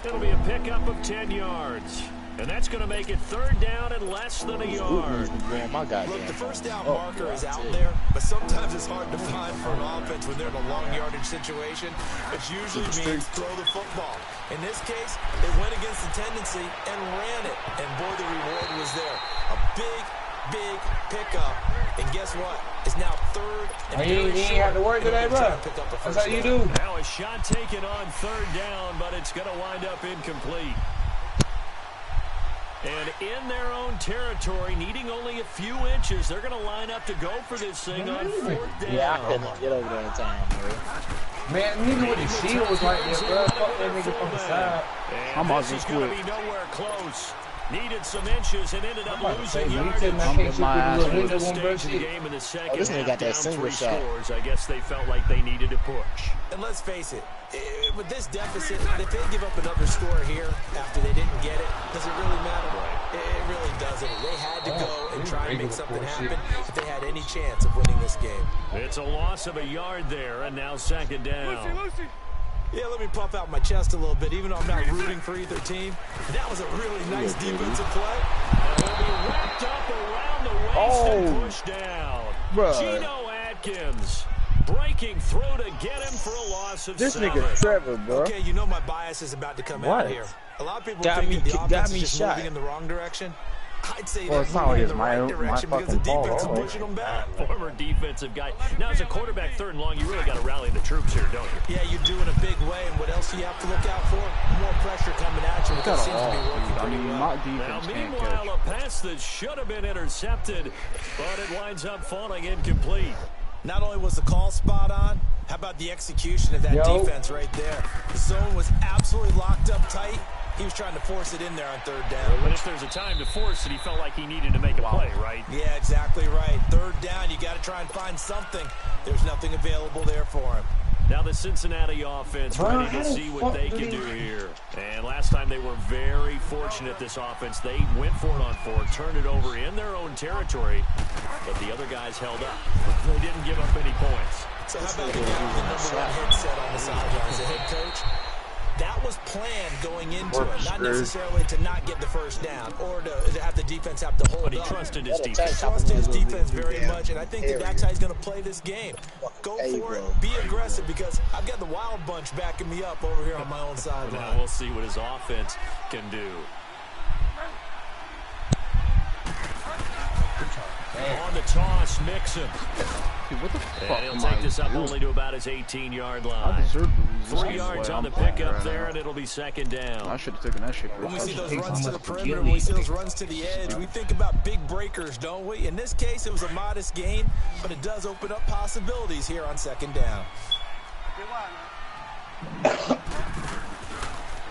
Speaker 2: It'll be a pickup of 10 yards. And that's going to make it 3rd down and less than a yard.
Speaker 5: Look, the first down marker is out there, but sometimes it's hard to find for an offense when they're in a long yardage situation, which usually means throw the football. In this case, they went against the tendency and ran it. And, boy, the reward was there. A big pickup. And guess what? It's now 3rd and
Speaker 4: you ain't have to work today, bro. That's how you do.
Speaker 2: Now a shot taken on 3rd down, but it's going to wind up incomplete. And in their own territory, needing only a few inches, they're going to line up to go for this thing on 4th down.
Speaker 1: Yeah, I couldn't get over there in time, bro.
Speaker 4: Man, nigga with the shield was right there, bro. Fuck that nigga from the side.
Speaker 3: I'm about to
Speaker 2: quit. Be nowhere close. Needed some inches and ended up losing yardage.
Speaker 1: This nigga got that single shot.
Speaker 2: Scores, I guess they felt like they needed to push.
Speaker 5: And let's face it, with this deficit, if they give up another score here after they didn't get it, does it really matter? It really doesn't. They had to go and try and make something happen if they had any chance of winning this game.
Speaker 2: It's a loss of a yard there, and now 2nd down.
Speaker 5: Yeah, let me puff out my chest a little bit, even though I'm not rooting for either team. That was a really nice defensive play.
Speaker 2: And he'll be wrapped up around the waist and pushed down.
Speaker 1: Bruh.
Speaker 2: Geno Atkins breaking through to get him for a loss of 7.
Speaker 1: This nigga Trevor, bro.
Speaker 5: Okay, you know my bias is about to come out here. A lot of people think that the offense is just moving in the wrong direction. I'd say
Speaker 6: well,
Speaker 5: they're
Speaker 6: it's not
Speaker 5: moving
Speaker 6: like
Speaker 5: in
Speaker 6: it's
Speaker 5: the
Speaker 6: my
Speaker 5: right direction because the
Speaker 6: fucking fault.
Speaker 5: defense is pushing them back.
Speaker 2: Former defensive guy. Now, as a quarterback, 3rd and long, you really got to rally the troops here, don't you?
Speaker 5: Yeah, you do in a big way. And what else do you have to look out for? More pressure coming at you, which seems to be working pretty well.
Speaker 3: My
Speaker 2: Now,
Speaker 3: defense can't
Speaker 2: meanwhile,
Speaker 3: catch.
Speaker 2: a pass that should have been intercepted, but it winds up falling incomplete.
Speaker 5: Not only was the call spot on, how about the execution of that defense right there? The zone was absolutely locked up tight. He was trying to force it in there on 3rd down.
Speaker 2: But if there's a time to force it, he felt like he needed to make a play, right?
Speaker 5: Yeah, exactly right. 3rd down, you got to try and find something. There's nothing available there for him.
Speaker 2: Now the Cincinnati offense ready to see what they can do here. And last time they were very fortunate, this offense. They went for it on 4, turned it over in their own territory, but the other guys held up. They didn't give up any points.
Speaker 5: So how about the guy with the number 1 headset on the sidelines, the head coach? That was planned going into it, not necessarily to not get the 1st down or to have the defense have to hold
Speaker 2: But he
Speaker 5: up.
Speaker 2: trusted his defense.
Speaker 5: He trusted his defense very much, and I think that's how he's going to play this game. Go for it, be aggressive, because I've got the Wild Bunch backing me up over here on my own sideline.
Speaker 2: Now we'll see what his offense can do. On the toss, Mixon.
Speaker 3: Dude, what the fuck
Speaker 2: And he'll
Speaker 3: am
Speaker 2: take
Speaker 3: I
Speaker 2: this up
Speaker 3: doing?
Speaker 2: only to about his 18-yard
Speaker 3: I
Speaker 2: line.
Speaker 3: deserve to lose.
Speaker 2: 3 yards on the pickup there, and it'll be 2nd down.
Speaker 3: I should have taken that shit.
Speaker 5: When we see those runs to the perimeter, when we see those runs to the edge, we think about big breakers, don't we? In this case, it was a modest gain, but it does open up possibilities here on 2nd down.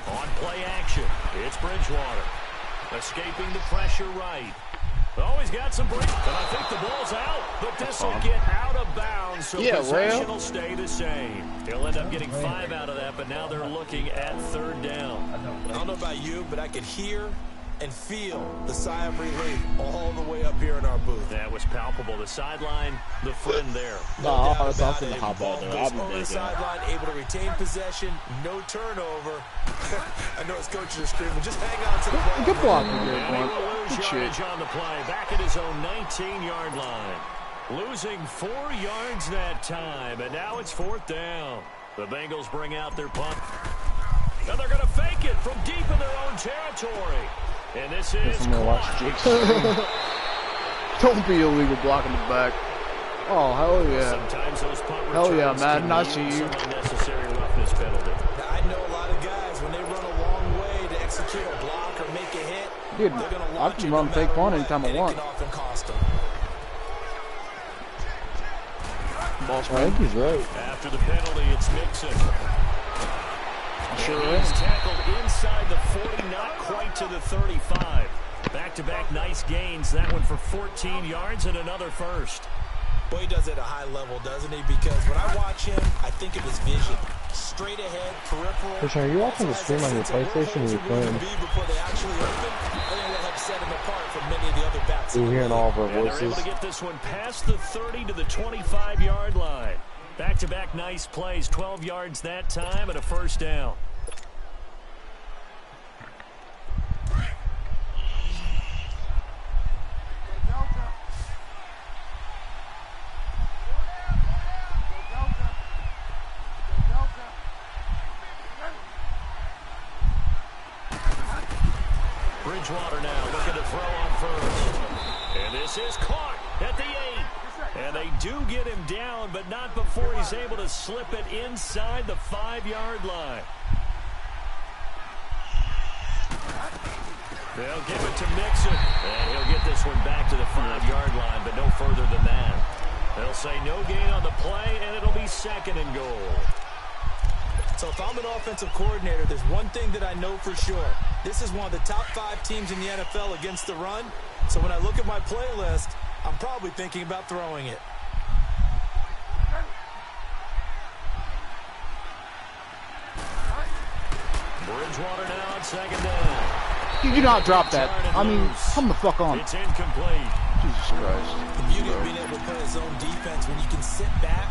Speaker 2: On play action, it's Bridgewater. Escaping the pressure right. Oh, he's got some break, and I think the ball's out. But this will get out of bounds, so possession will stay the same. He'll end up getting 5 out of that, but now they're looking at 3rd down.
Speaker 5: I don't know about you, but I could hear and feel the sigh of relief all the way up here in our booth.
Speaker 2: That was palpable. The sideline, the friend there.
Speaker 1: No, that's off in the hot ball there. I'll be
Speaker 5: On the
Speaker 1: back.
Speaker 5: sideline, able to retain possession, no turnover. I know his coaches are screaming, just hang on to the ball.
Speaker 3: Good blocking
Speaker 2: And
Speaker 3: there,
Speaker 2: he
Speaker 3: boy.
Speaker 2: will lose
Speaker 3: Good
Speaker 2: yardage
Speaker 3: shit.
Speaker 2: on the play, back at his own 19-yard line. Losing 4 yards that time, and now it's 4th down. The Bengals bring out their punt. And they're going to fake it from deep in their own territory. And this is
Speaker 6: I'm gonna watch Jake.
Speaker 3: Don't be illegal blocking the back. Oh, hell yeah.
Speaker 2: Sometimes those punt
Speaker 3: Hell yeah,
Speaker 2: returns
Speaker 3: Madden,
Speaker 2: can
Speaker 3: I
Speaker 2: yield
Speaker 3: see you.
Speaker 2: some unnecessary roughness penalty.
Speaker 5: Now, I know a lot of guys, when they run a long way to execute a block or make a hit,
Speaker 3: Dude,
Speaker 5: they're going to
Speaker 3: I
Speaker 5: launch
Speaker 3: can
Speaker 5: it
Speaker 3: run
Speaker 5: no
Speaker 3: fake
Speaker 5: matter
Speaker 3: punt
Speaker 5: what,
Speaker 3: anytime I
Speaker 5: and
Speaker 3: want.
Speaker 5: it can often cost them.
Speaker 3: Boss
Speaker 1: I think
Speaker 3: man.
Speaker 1: he's right.
Speaker 2: After the penalty, it's Mixon.
Speaker 3: Sure
Speaker 2: He's
Speaker 3: is.
Speaker 2: tackled inside the 40, not quite to the 35. Back-to-back nice gains. That one for 14 yards and another first.
Speaker 5: Boy, he does it at a high level, doesn't he? Because when I watch him, I think of his vision. Straight ahead, peripheral.
Speaker 6: Christian, are you watching the stream on your PlayStation or your phone?
Speaker 5: Before they actually open, I think will have set him apart from many of the other backs.
Speaker 6: You're hearing all of our
Speaker 2: And they're able
Speaker 6: voices.
Speaker 2: to get this one past the 30 to the 25-yard line. Back-to-back nice plays, 12 yards that time and a 1st down. Bridgewater now looking to throw on 1st. And this is caught at the 8. And they do get him down, but not before he's able to slip it inside the 5-yard line. They'll give it to Mixon. And he'll get this one back to the 5-yard line, but no further than that. They'll say no gain on the play, and it'll be 2nd and goal.
Speaker 5: So if I'm an offensive coordinator, there's one thing that I know for sure. This is one of the top 5 teams in the NFL against the run. So when I look at my playlist, I'm probably thinking about throwing it.
Speaker 2: Bridgewater now on 2nd down.
Speaker 3: You do not drop that. I mean, come the fuck on.
Speaker 2: It's incomplete.
Speaker 3: Jesus Christ.
Speaker 5: The beauty of being able to play his own defense, when you can sit back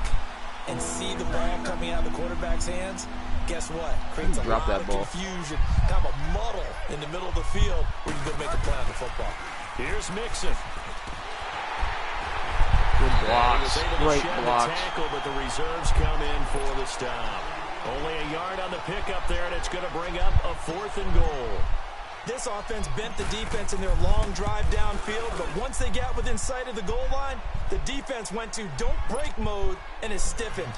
Speaker 5: and see the ball coming out of the quarterback's hands, guess what? Creates a
Speaker 3: Drop
Speaker 5: lot
Speaker 3: that
Speaker 5: of
Speaker 3: ball.
Speaker 5: confusion, kind of a muddle in the middle of the field where you can go make a play on the football.
Speaker 2: Here's Mixon.
Speaker 3: Good
Speaker 2: He
Speaker 3: blocks.
Speaker 2: was able to
Speaker 3: Great
Speaker 2: shed the
Speaker 3: blocks.
Speaker 2: tackle, but the reserves come in for the stop. Only a yard on the pickup there, and it's going to bring up a 4th and goal.
Speaker 5: This offense bent the defense in their long drive downfield, but once they got within sight of the goal line, the defense went to don't break mode and is stiffened.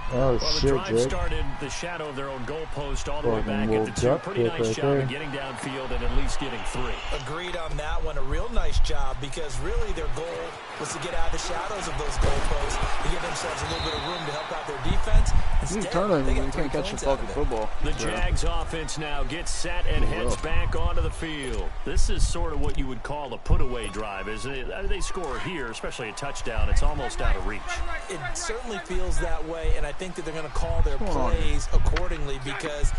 Speaker 6: Oh,
Speaker 2: well, the
Speaker 6: shit,
Speaker 2: drive
Speaker 6: Jake.
Speaker 2: started the shadow of their own goalpost all the way back at the 2. Pretty nice job of getting downfield and at least getting 3.
Speaker 5: Agreed on that one. A real nice job because really their goal was to get out of the shadows of those goalposts to give themselves a little bit of room to help out their defense.
Speaker 3: You turn it, you can't catch the fucking football.
Speaker 2: The Jags offense now gets set and heads back onto the field. This is sort of what you would call a put-away drive, isn't it? They score here, especially a touchdown. It's almost out of reach.
Speaker 5: It certainly feels that way, and I think that they're going to call their plays accordingly because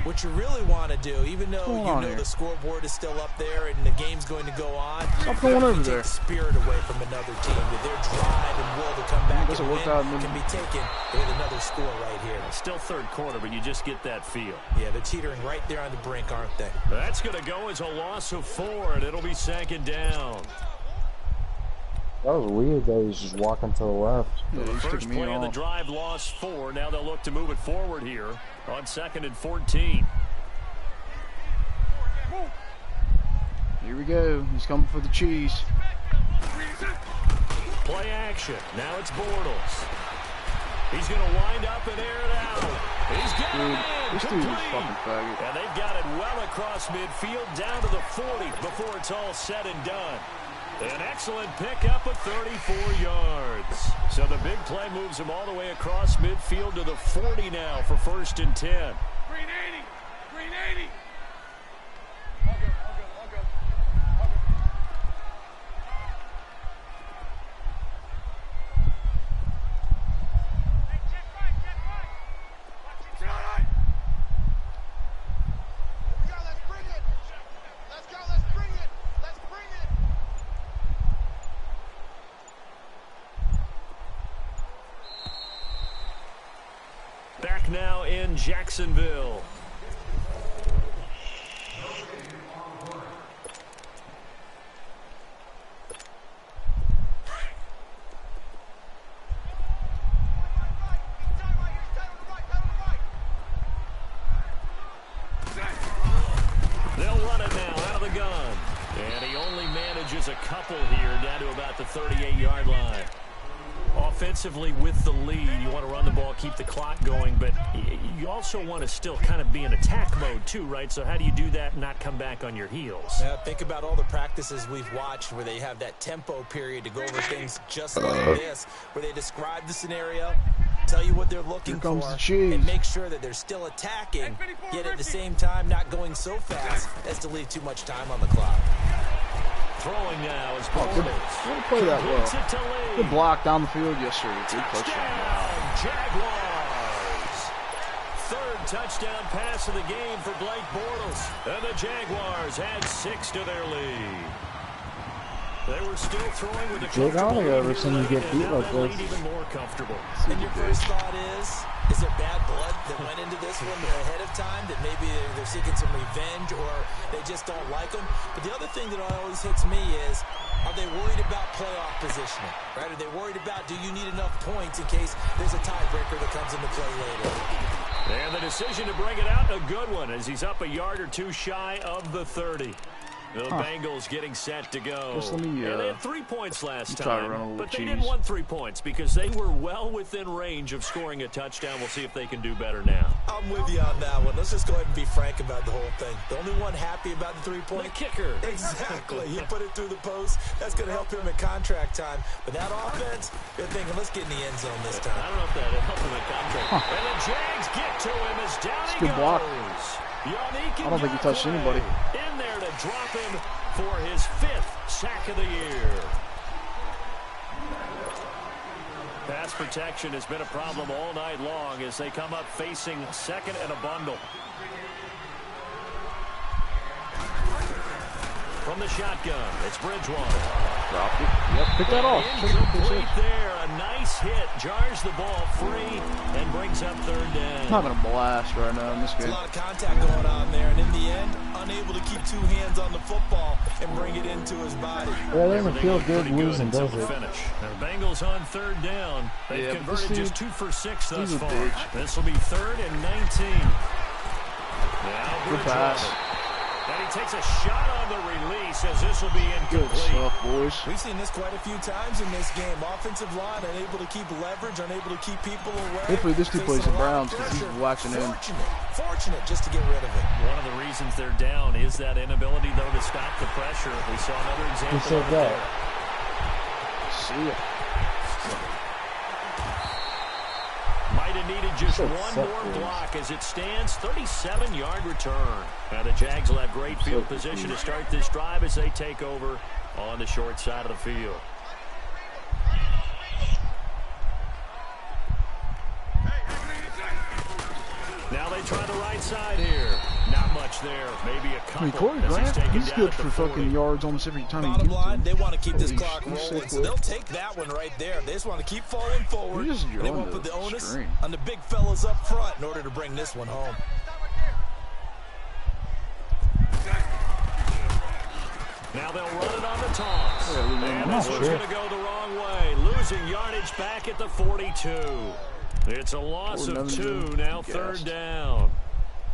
Speaker 5: what you really want to do, even though you know the scoreboard is still up there and the game's going to go on,
Speaker 3: what's going over there?
Speaker 5: Take the spirit away from another team. That their drive and will to come back and win can be taken with another score right here.
Speaker 2: Still third quarter, but you just get that feel.
Speaker 5: Yeah, they're teetering right there on the brink, aren't they?
Speaker 2: That's going to go as a loss of 4, and it'll be 2nd down.
Speaker 6: That was weird that he's just walking to the left.
Speaker 2: The first play of the drive lost 4. Now they'll look to move it forward here on 2nd and 14.
Speaker 3: Here we go. He's coming for the cheese.
Speaker 2: Play action. Now it's Bortles. He's going to wind up and air it out. He's got it in.
Speaker 3: This dude is fucking faggot.
Speaker 2: And they've got it well across midfield down to the 40 before it's all said and done. An excellent pickup of 34 yards. So the big play moves him all the way across midfield to the 40 now for 1st and 10.
Speaker 7: Green 80. Green 80.
Speaker 2: Back now in Jacksonville. They'll run it now out of the gun. And he only manages a couple here down to about the 38-yard line. Offensively with the lead, you want to run the ball, keep the clock going, but you also want to still kind of be in attack mode too, right? So how do you do that and not come back on your heels?
Speaker 5: Yeah, think about all the practices we've watched where they have that tempo period to go over things just like this, where they describe the scenario, tell you what they're looking for, and make sure that they're still attacking, yet at the same time not going so fast as to leave too much time on the clock.
Speaker 2: Throwing now is Bortles.
Speaker 3: Didn't play that well. Good block down the field yesterday. Good touchdown.
Speaker 2: Jaguars. 3rd touchdown pass of the game for Blake Bortles. And the Jaguars add 6 to their lead. They were still throwing with a comfortable lead,
Speaker 6: ever seen you get beat like this.
Speaker 2: Even more comfortable.
Speaker 5: And your first thought is there bad blood that went into this one ahead of time, that maybe they're seeking some revenge or they just don't like them? But the other thing that always hits me is, are they worried about playoff positioning? Right? Are they worried about, do you need enough points in case there's a tiebreaker that comes into play later?
Speaker 2: And the decision to bring it out, a good one, as he's up a yard or two shy of the 30. The Bengals getting set to go.
Speaker 3: Me,
Speaker 2: and they had 3 points last time, but they didn't want 3 points because they were well within range of scoring a touchdown. We'll see if they can do better now.
Speaker 5: I'm with you on that one. Let's just go ahead and be frank about the whole thing. The only one happy about the 3-point?
Speaker 2: The kicker.
Speaker 5: Exactly. He put it through the post. That's going to help him at contract time. But that offense, they're thinking, let's get in the end zone this time.
Speaker 2: I don't know if that helped him at contract. And the Jags get to him as down he goes.
Speaker 3: Block. I don't think he touched anybody.
Speaker 2: In there to drop him for his 5th sack of the year. Pass protection has been a problem all night long as they come up facing 2nd and a bundle. From the shotgun, it's Bridgewater.
Speaker 3: Dropped it. Yep, pick that off.
Speaker 2: Incomplete there. A nice hit. Jars the ball free and brings up 3rd down.
Speaker 3: I'm having a blast right now in this game.
Speaker 5: There's a lot of contact going on there, and in the end, unable to keep 2 hands on the football and bring it into his body.
Speaker 6: Yeah, it doesn't feel good losing, does it?
Speaker 2: Finish. Now, the Bengals on 3rd down. They've converted just 2 for 6 thus far. This will be 3rd and 19. Now
Speaker 3: good pass.
Speaker 2: And he takes a shot on the release as this will be
Speaker 3: Good
Speaker 2: incomplete.
Speaker 3: stuff, boys.
Speaker 5: We've seen this quite a few times in this game. Offensive line unable to keep leverage, unable to keep people away.
Speaker 3: Hopefully this dude plays the
Speaker 5: Facing a lot of
Speaker 3: Browns because he's
Speaker 5: pressure.
Speaker 3: waxing in.
Speaker 5: Fortunate just to get rid of it.
Speaker 2: One of the reasons they're down is that inability, though, to stop the pressure. We saw another example
Speaker 1: said
Speaker 2: of it
Speaker 1: that?
Speaker 2: there.
Speaker 3: See ya.
Speaker 2: Might have needed just
Speaker 1: So
Speaker 2: one more
Speaker 1: separate.
Speaker 2: block as it stands. 37-yard return. Now the Jags will have great field position to start this drive as they take over on the short side of the field. Now they try the right side here. Not much there. Maybe a
Speaker 3: I mean,
Speaker 2: couple
Speaker 3: Corey
Speaker 2: as he's
Speaker 3: Grant,
Speaker 2: taken
Speaker 3: he's
Speaker 2: down
Speaker 3: good
Speaker 2: at the
Speaker 3: for
Speaker 2: 40.
Speaker 3: fucking yards almost every time he
Speaker 5: Bottom
Speaker 3: gets
Speaker 5: line,
Speaker 3: him.
Speaker 5: they want to keep this
Speaker 3: Holy
Speaker 5: clock
Speaker 3: shit,
Speaker 5: rolling,
Speaker 3: sick
Speaker 5: so they'll take that one right there. They just want to keep falling forward.
Speaker 3: He just
Speaker 5: And they want to
Speaker 3: yawned
Speaker 5: put the
Speaker 3: the
Speaker 5: onus
Speaker 3: string.
Speaker 5: on the big fellas up front in order to bring this one home.
Speaker 2: Now they'll run it on the toss. And this one's going to go the wrong way. Losing yardage back at the 42. It's a loss of 2. Now third down.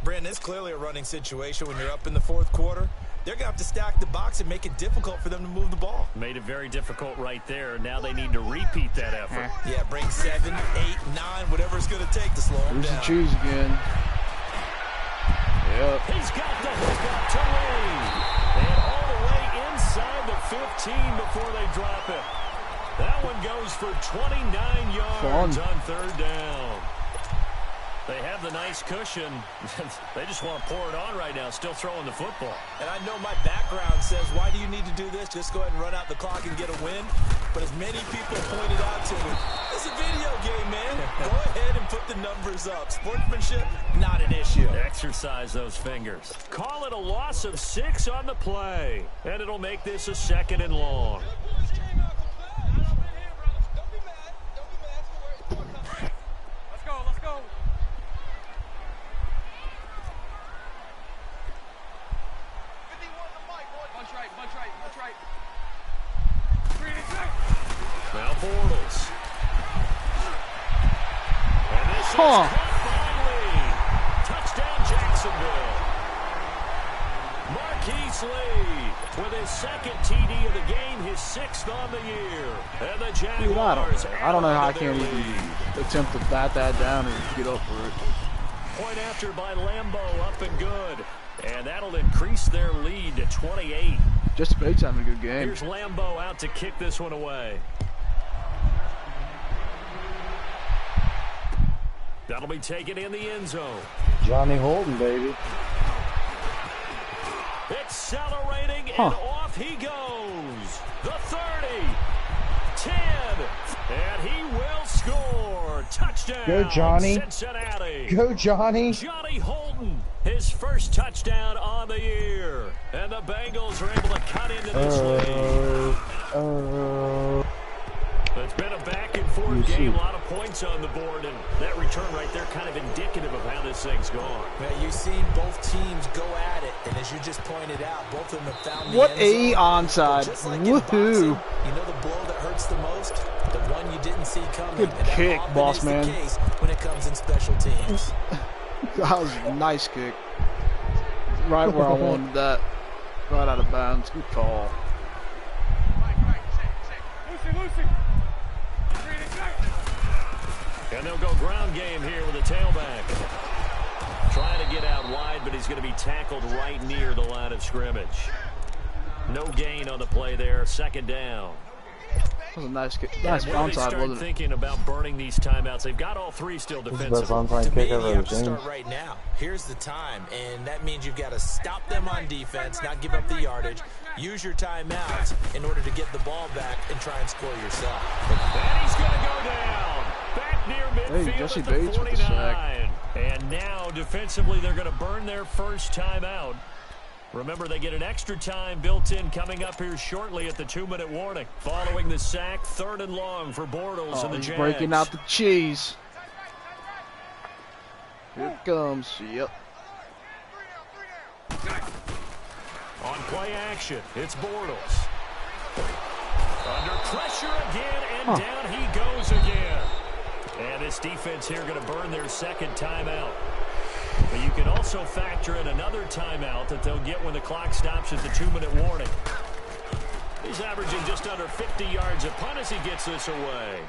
Speaker 5: Brandon, it's clearly a running situation when you're up in the fourth quarter. They're going to have to stack the box and make it difficult for them to move the ball.
Speaker 2: Made it very difficult right there. Now they need to repeat that effort.
Speaker 5: Yeah, bring 7, 8, 9, whatever it's going to take to slow them
Speaker 3: Here's the
Speaker 5: down.
Speaker 3: cheese again. Yep.
Speaker 2: He's got the hook up to Lee. And all the way inside the 15 before they drop it. That one goes for 29 yards on third down. They have the nice cushion. They just want to pour it on right now, still throwing the football.
Speaker 5: And I know my background says, why do you need to do this? Just go ahead and run out the clock and get a win. But as many people pointed out to me, it's a video game, man. Go ahead and put the numbers up. Sportsmanship, not an issue.
Speaker 2: Exercise those fingers. Call it a loss of 6 on the play. And it'll make this a 2nd and long.
Speaker 7: Let's go. Bunch right.
Speaker 2: Now Bortles. And this is caught by Lee. Touchdown Jacksonville. Marquise Lee with his 2nd TD of the game, his 6th on the year. And the Jaguars
Speaker 3: I don't know how I can't even attempt to bat that down or get up for it.
Speaker 2: Point after by Lambeau, up and good. And that'll increase their lead to 28.
Speaker 3: Just Bates having a good game.
Speaker 2: Here's Lambeau out to kick this one away. That'll be taken in the end zone.
Speaker 1: Johnny Holden, baby.
Speaker 2: Accelerating and off he goes. The 30, 10, and he will score. Touchdown.
Speaker 1: Go, Johnny.
Speaker 2: Cincinnati.
Speaker 1: Go, Johnny.
Speaker 2: Johnny Holden, his first touchdown on the year. And the Bengals are able to cut into this lead. It's been a back-and-forth game, a lot of points on the board, and that return right there kind of indicative of how this thing's gone.
Speaker 5: Man, you've seen both teams go at it, and as you just pointed out, both of them have found the
Speaker 3: What
Speaker 5: end
Speaker 3: a
Speaker 5: zone.
Speaker 3: onside.
Speaker 5: Just like in
Speaker 3: Woohoo.
Speaker 5: boxing, you know the blow that hurts the most? The one you didn't see coming.
Speaker 3: Good
Speaker 5: And that
Speaker 3: kick,
Speaker 5: often
Speaker 3: boss
Speaker 5: is
Speaker 3: man.
Speaker 5: the case when it comes in special teams.
Speaker 3: That was a nice kick. Right where I wanted that. Right out of bounds. Good call.
Speaker 7: Lucy.
Speaker 2: And they'll go ground game here with a tailback. Trying to get out wide, but he's going to be tackled right near the line of scrimmage. No gain on the play there. 2nd down.
Speaker 3: That was a nice kick. Nice
Speaker 2: When do they
Speaker 3: onside,
Speaker 2: start
Speaker 3: wasn't it?
Speaker 2: thinking about burning these timeouts? They've got all 3 still defensively.
Speaker 5: To me, you have to start right now. Here's the time, and that means you've got to stop them on defense, not give up the yardage. Use your timeouts in order to get the ball back and try and score yourself.
Speaker 2: And he's going to go down. Back near midfield
Speaker 3: Hey, Jesse
Speaker 2: at the
Speaker 3: Bates with the
Speaker 2: 49.
Speaker 3: sack.
Speaker 2: And now, defensively, they're going to burn their first timeout. Remember, they get an extra time built in coming up here shortly at the 2-minute warning. Following the sack, 3rd and long for Bortles and the
Speaker 3: He's
Speaker 2: Jags.
Speaker 3: breaking out the cheese. Here it comes. Yep.
Speaker 2: On play action, it's Bortles. Under pressure again, and down he goes again. And this defense here going to burn their 2nd timeout. But you can also factor in another timeout that they'll get when the clock stops at the 2-minute warning. He's averaging just under 50 yards a punt as he gets this away.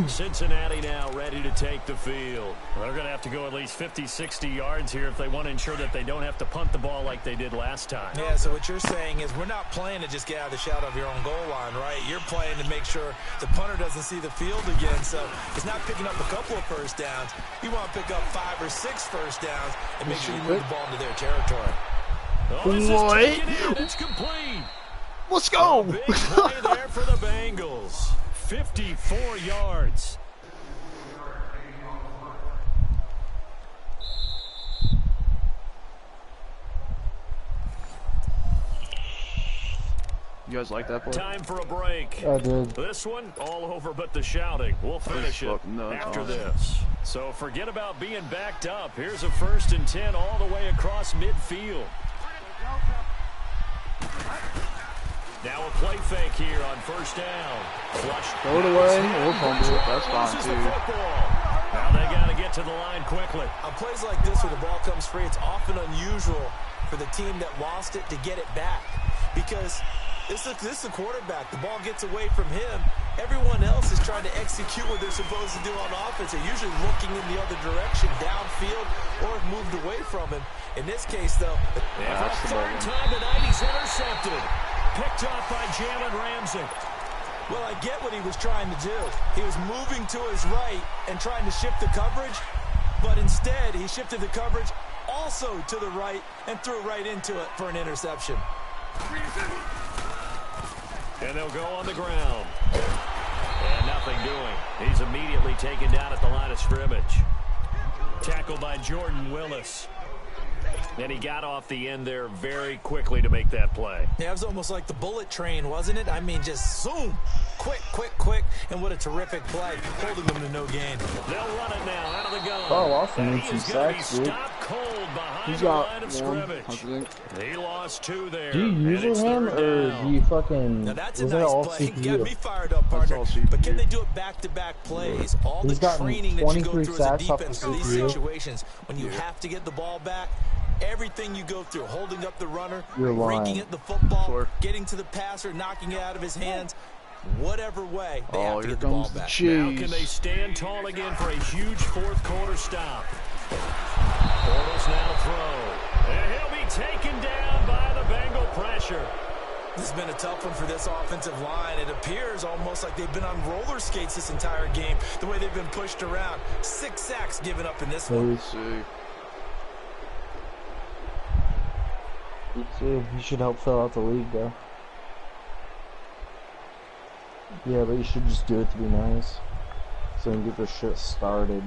Speaker 2: Cincinnati now ready to take the field. They're going to have to go at least 50, 60 yards here if they want to ensure that they don't have to punt the ball like they did last time.
Speaker 5: Yeah, so what you're saying is we're not playing to just get out of the shadow of your own goal line, right? You're playing to make sure the punter doesn't see the field again. So he's not picking up a couple of first downs. You want to pick up 5 or 6 first downs and make sure you move the ball into their territory.
Speaker 2: Oh, this is taken in. It's complete.
Speaker 3: Let's go.
Speaker 2: A big play there for the Bengals. 54 yards.
Speaker 3: You guys like that play?
Speaker 2: Time for a break.
Speaker 6: I did.
Speaker 2: This one, all over but the shouting. We'll finish it after this. So forget about being backed up. Here's a 1st and 10 all the way across midfield. Now a play fake here on 1st down. Flush.
Speaker 3: Throw it away or fumble it. That's fine too.
Speaker 2: Now they got to get to the line quickly.
Speaker 5: On plays like this where the ball comes free, it's often unusual for the team that lost it to get it back. Because this is the quarterback. The ball gets away from him. Everyone else is trying to execute what they're supposed to do on offense. They're usually looking in the other direction, downfield, or have moved away from him. In this case, though,
Speaker 2: yeah, for the 3rd time tonight, he's intercepted. Picked off by Jalen Ramsey.
Speaker 5: Well, I get what he was trying to do. He was moving to his right and trying to shift the coverage, but instead he shifted the coverage also to the right and threw right into it for an interception.
Speaker 2: And they'll go on the ground. And nothing doing. He's immediately taken down at the line of scrimmage. Tackled by Jordan Willis. And he got off the end there very quickly to make that play.
Speaker 5: Yeah, it was almost like the bullet train, wasn't it? I mean, just zoom. Quick, quick, quick. And what a terrific play, holding them to no gain.
Speaker 2: They'll run it now out of the gun.
Speaker 6: Oh, Austin needs
Speaker 2: he
Speaker 6: some
Speaker 2: is going to be
Speaker 6: sacks, dude.
Speaker 2: stopped cold behind
Speaker 3: He's
Speaker 2: the
Speaker 3: got
Speaker 2: line of
Speaker 3: 1,
Speaker 2: scrimmage. He lost 2 there.
Speaker 6: Do you use
Speaker 2: and it's
Speaker 6: him
Speaker 2: 3rd
Speaker 6: or
Speaker 2: down.
Speaker 6: do you fucking?
Speaker 5: Now that's a
Speaker 6: was that
Speaker 5: nice
Speaker 6: all
Speaker 5: play.
Speaker 6: CPU?
Speaker 5: Got me fired up, partner.
Speaker 3: all CPU.
Speaker 5: But can they do it back-to-back plays? All
Speaker 6: He's
Speaker 5: the
Speaker 6: gotten
Speaker 5: training that you go
Speaker 6: 23
Speaker 5: through as a
Speaker 6: sacks off
Speaker 5: defense
Speaker 6: the
Speaker 5: for these
Speaker 6: CPU.
Speaker 5: situations, when you have to get the ball back, everything you go through, holding up the runner,
Speaker 6: You're lying.
Speaker 5: breaking at the football,
Speaker 3: Sure.
Speaker 5: getting to the passer, knocking it out of his hands, whatever way, they have to
Speaker 3: Here
Speaker 5: get the ball
Speaker 3: comes the
Speaker 5: back.
Speaker 2: Now can they
Speaker 3: cheese.
Speaker 2: stand tall again for a huge 4th quarter stop? Bortles now throw. And he'll be taken down by the Bengal pressure.
Speaker 5: This has been a tough one for this offensive line. It appears almost like they've been on roller skates this entire game, the way they've been pushed around. 6 sacks given up in this one.
Speaker 3: Let's see.
Speaker 6: He should help fill out the league, though. Yeah, but you should just do it to be nice, so you can get this shit started.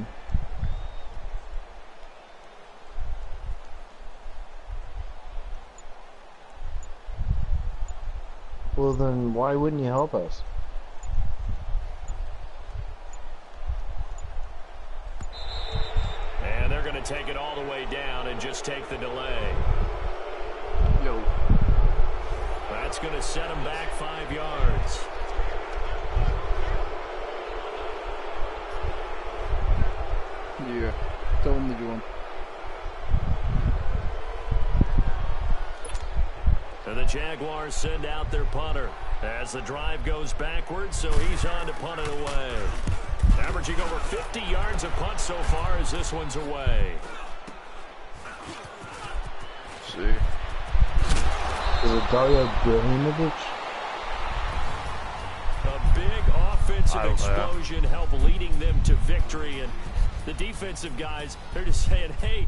Speaker 6: Well, then why wouldn't you help us?
Speaker 2: And they're going to take it all the way down and just take the delay.
Speaker 3: Yo.
Speaker 2: That's going to set him back 5 yards.
Speaker 3: Yeah. Tell him to do one.
Speaker 2: And the Jaguars send out their punter as the drive goes backwards, so he's on to punt it away. Averaging over 50 yards a punt so far as this one's away.
Speaker 3: Let's see.
Speaker 6: Is it Dario Brahimovic?
Speaker 2: A big offensive explosion helped leading them to victory, and the defensive guys, they're just saying, hey,